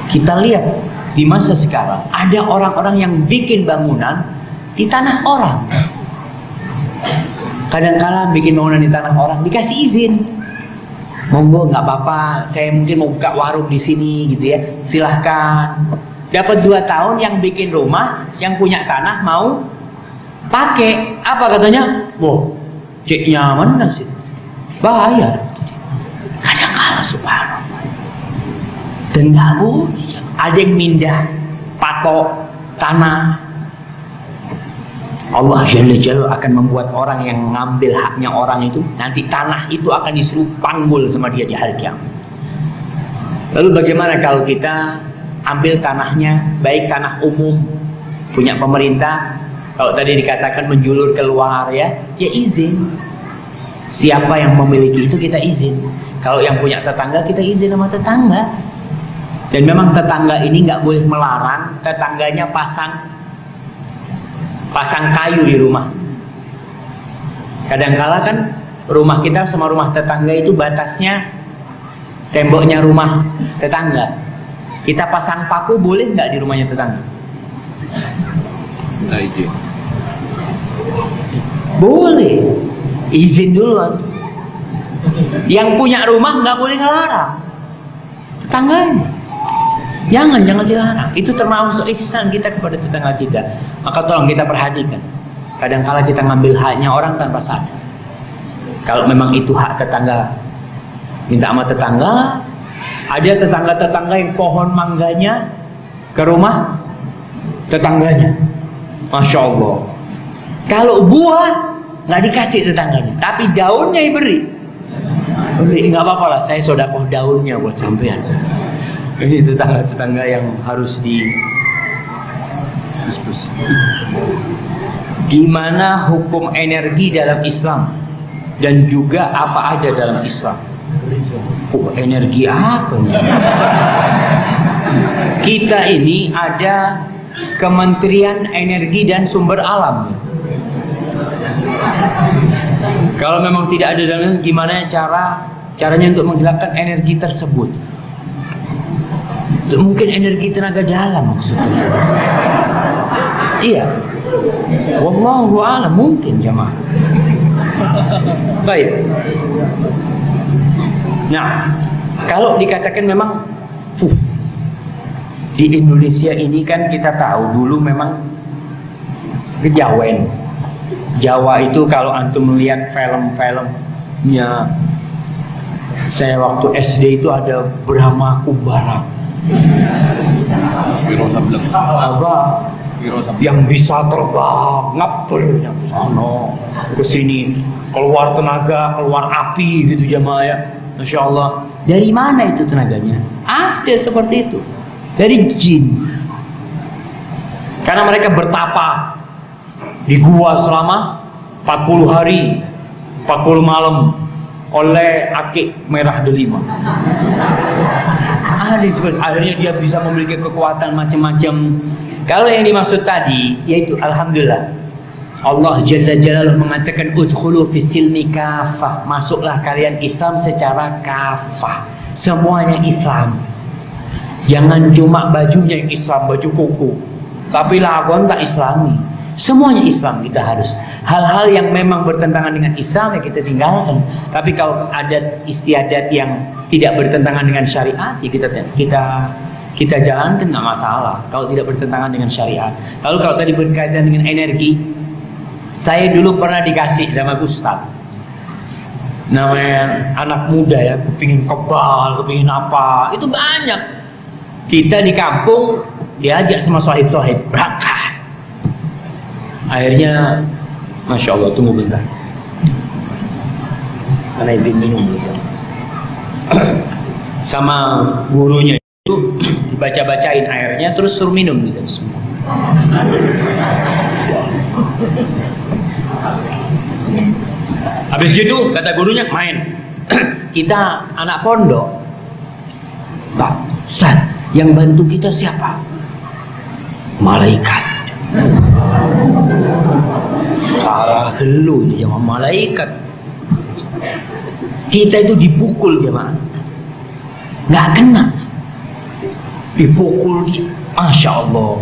kita lihat di masa sekarang ada orang-orang yang bikin bangunan di tanah orang. Kadang-kala bikin bangunan di tanah orang dikasih izin. Monggo, nggak apa-apa, saya mungkin mau buka warung di sini gitu ya, silahkan. Dapat 2 tahun yang bikin rumah, yang punya tanah mau pakai, apa katanya? Wah, cek nyaman lah sih, bayar. Kadang-kala subhanallah. Dan nggak boleh. Ada yang mindah patok tanah. Allah Jalla Jalla akan membuat orang yang ngambil haknya orang itu, nanti tanah itu akan disuruh panggul sama dia di hari kiamat. Lalu bagaimana kalau kita ambil tanahnya, baik tanah umum punya pemerintah, kalau tadi dikatakan menjulur keluar ya izin. Siapa yang memiliki itu kita izin. Kalau yang punya tetangga kita izin sama tetangga. Dan memang tetangga ini nggak boleh melarang tetangganya pasang kayu di rumah. Kadang-kala kan rumah kita sama rumah tetangga itu batasnya temboknya rumah tetangga. Kita pasang paku boleh nggak di rumahnya tetangga? Nah, izin. Boleh, izin duluan. Yang punya rumah nggak boleh ngelarang tetangganya. Jangan dilarang. Itu termasuk ihsan kita kepada tetangga kita. Maka tolong kita perhatikan. Kadang-kala kita ngambil haknya orang tanpa sadar. Kalau memang itu hak tetangga, minta sama tetangga. Ada tetangga-tetangga yang pohon mangganya ke rumah tetangganya. Masya Allah. Kalau buah nggak dikasih tetangganya, tapi daunnya diberi. Nggak apa-apa lah, saya sedekah daunnya buat sampean. Ini tetangga-tetangga yang harus diskusi. Gimana hukum energi dalam Islam dan juga apa ada dalam Islam? Energi apa nih? Kita ini ada Kementerian Energi dan Sumber Alam. Kalau memang tidak ada dalam, gimana caranya untuk menghilangkan energi tersebut? Mungkin energi tenaga dalam maksudnya. Iya. Wallahu a'lam, mungkin jemaah. Baik. Nah, kalau dikatakan memang di Indonesia ini kan kita tahu dulu memang kejawen. Jawa itu kalau antum melihat film-filmnya, saya waktu SD itu ada Brahma Kumbara. Apa yang bisa terbang ngapur yang sana ke sini, keluar tenaga, keluar api gitu jamaah ya. Masya Allah. Dari mana itu tenaganya? Ada seperti itu. Dari jin. Karena mereka bertapa di gua selama 40 hari 40 malam oleh akik merah delima. Akhirnya dia bisa memiliki kekuatan macam-macam. Kalau yang dimaksud tadi yaitu alhamdulillah Allah Jalla Jalaluhu mengatakan udkhulu fis-silmi kafah, masuklah kalian Islam secara kafah, semuanya Islam. Jangan cuma bajunya yang Islam, baju kuku, tapi lakon tak Islami. Semuanya Islam kita harus. Hal-hal yang memang bertentangan dengan Islam ya kita tinggalkan. Tapi kalau adat istiadat yang tidak bertentangan dengan syariat ya kita jalankan, nggak masalah. Kalau tidak bertentangan dengan syariat. Lalu kalau tadi berkaitan dengan energi, saya dulu pernah dikasih sama Ustaz. Namanya anak muda ya, kepingin kebal, kepingin apa, itu banyak. Kita di kampung diajak sama sohib-sohib berangkat. Akhirnya, Masya Allah, tunggu bentar. Karena izin minum gitu. Sama gurunya itu dibaca-bacain airnya, terus suruh minum gitu semua. Habis gitu kata gurunya main. Kita anak pondok. Pak, Ustaz, yang bantu kita siapa? Malaikat. Salah gelu jemaah, malaikat. Kita itu dipukul jemaah, nggak kena, dipukul di, Masya Allah.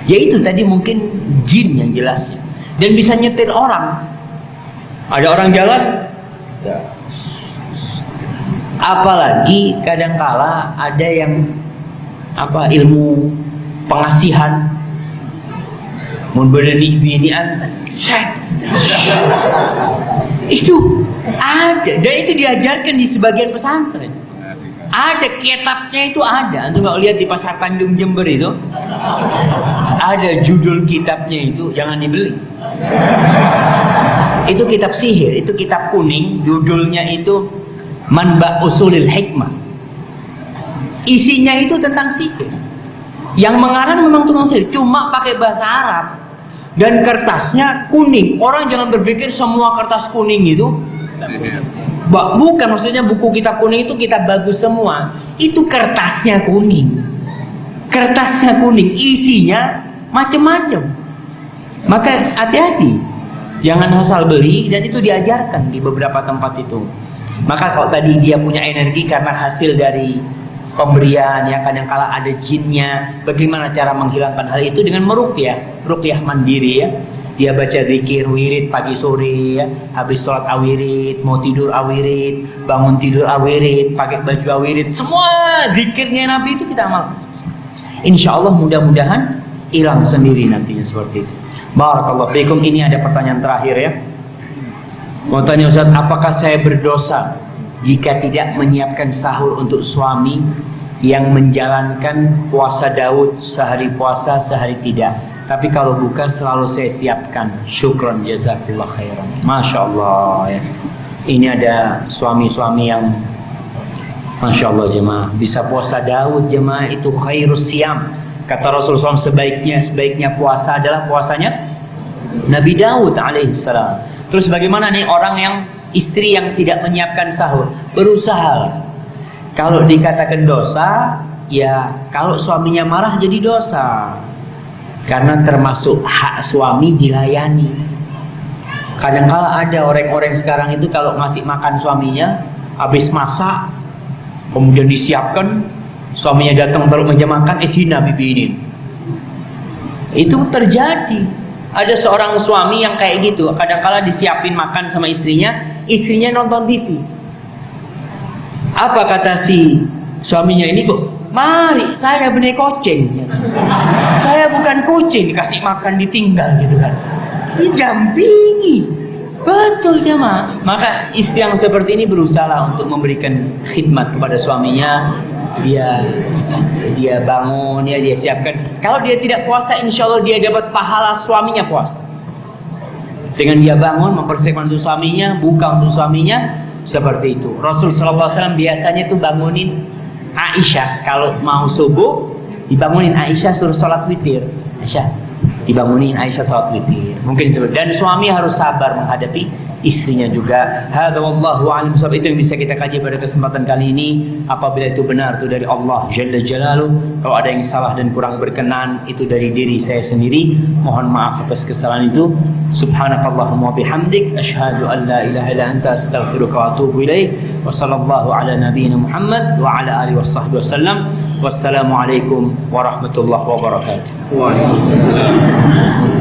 Ya itu tadi mungkin jin yang jelasnya, dan bisa nyetir orang. Ada orang jalan, apalagi kadangkala ada yang apa ilmu pengasihan. Mun berani binian, itu ada, dan itu diajarkan di sebagian pesantren. Ada kitabnya, itu ada. Antum kalau lihat di Pasar Tanjung Jember itu ada judul kitabnya, itu jangan dibeli. Itu kitab sihir, itu kitab kuning, judulnya itu Manba Usulil Hikmah. Isinya itu tentang sihir. Yang mengarang memang tukang sihir, cuma pakai bahasa Arab. Dan kertasnya kuning. Orang jangan berpikir semua kertas kuning itu bukan, maksudnya buku kitab kuning itu kitab bagus semua. Itu kertasnya kuning. Kertasnya kuning, isinya macam-macam. Maka hati-hati, jangan asal beli, dan itu diajarkan di beberapa tempat itu. Maka kalau tadi dia punya energi karena hasil dari pemberian, ya kadangkala ada jinnya. Bagaimana cara menghilangkan hal itu? Dengan meruqyah, ruqyah mandiri ya. Dia baca zikir wirid pagi sore ya. Habis sholat awirid, mau tidur awirid, bangun tidur awirid, pakai baju awirid, semua zikirnya Nabi itu kita amalkan. Insya Allah mudah-mudahan hilang sendiri nantinya seperti itu. Barakallahu fiikum. Ini ada pertanyaan terakhir ya. Mau tanya Ustaz, apakah saya berdosa jika tidak menyiapkan sahur untuk suami yang menjalankan puasa Daud, sehari puasa sehari tidak, tapi kalau buka selalu saya siapkan? Syukran jazakallah khairan. Masya Allah ya. Ini ada suami-suami yang Masya Allah jemaah bisa puasa Daud jemaah, itu khairus siyam. Kata Rasulullah SAW, sebaiknya puasa adalah puasanya Nabi Daud alaihissalam. Terus bagaimana nih orang yang istri yang tidak menyiapkan sahur? Berusaha. Kalau dikatakan dosa, ya kalau suaminya marah jadi dosa. Karena termasuk hak suami dilayani. Kadang-kala ada orang-orang sekarang itu kalau ngasih makan suaminya, habis masak, kemudian disiapkan, suaminya datang baru meja makan, Dina bibi ini. Itu terjadi. Ada seorang suami yang kayak gitu, kadang-kala disiapin makan sama istrinya, istrinya nonton TV. Apa kata si suaminya ini? Kok mari, saya benih kucing. Saya bukan kucing dikasih makan ditinggal gitu kan. Didampingi. Betul jemaah. Maka istri yang seperti ini berusaha untuk memberikan khidmat kepada suaminya. Dia bangun ya, dia siapkan. Kalau dia tidak puasa, insya Allah dia dapat pahala suaminya puasa. Dengan dia bangun, mempersiapkan untuk suaminya, buka untuk suaminya, seperti itu. Rasul SAW biasanya tuh bangunin Aisyah kalau mau subuh, dibangunin Aisyah suruh sholat witir. Aisyah, dibangunin Aisyah sholat witir. Mungkin seperti. Dan suami harus sabar menghadapi istrinya juga. Hadza wallahu a'lam. Sebab itu yang bisa kita kaji pada kesempatan kali ini. Apabila itu benar itu dari Allah Jalla Jalaluhu, kalau ada yang salah dan kurang berkenan itu dari diri saya sendiri, mohon maaf atas kesalahan itu. Subhanakallahumma bihamdik asyhadu an la ilaha illa anta astaghfiruka wa atubu ilaik. Wa sallallahu ala nabiyyina Muhammad wa ala alihi washabbihi wasallam. Wassalamualaikum warahmatullahi wabarakatuh. Waalaikumsalam.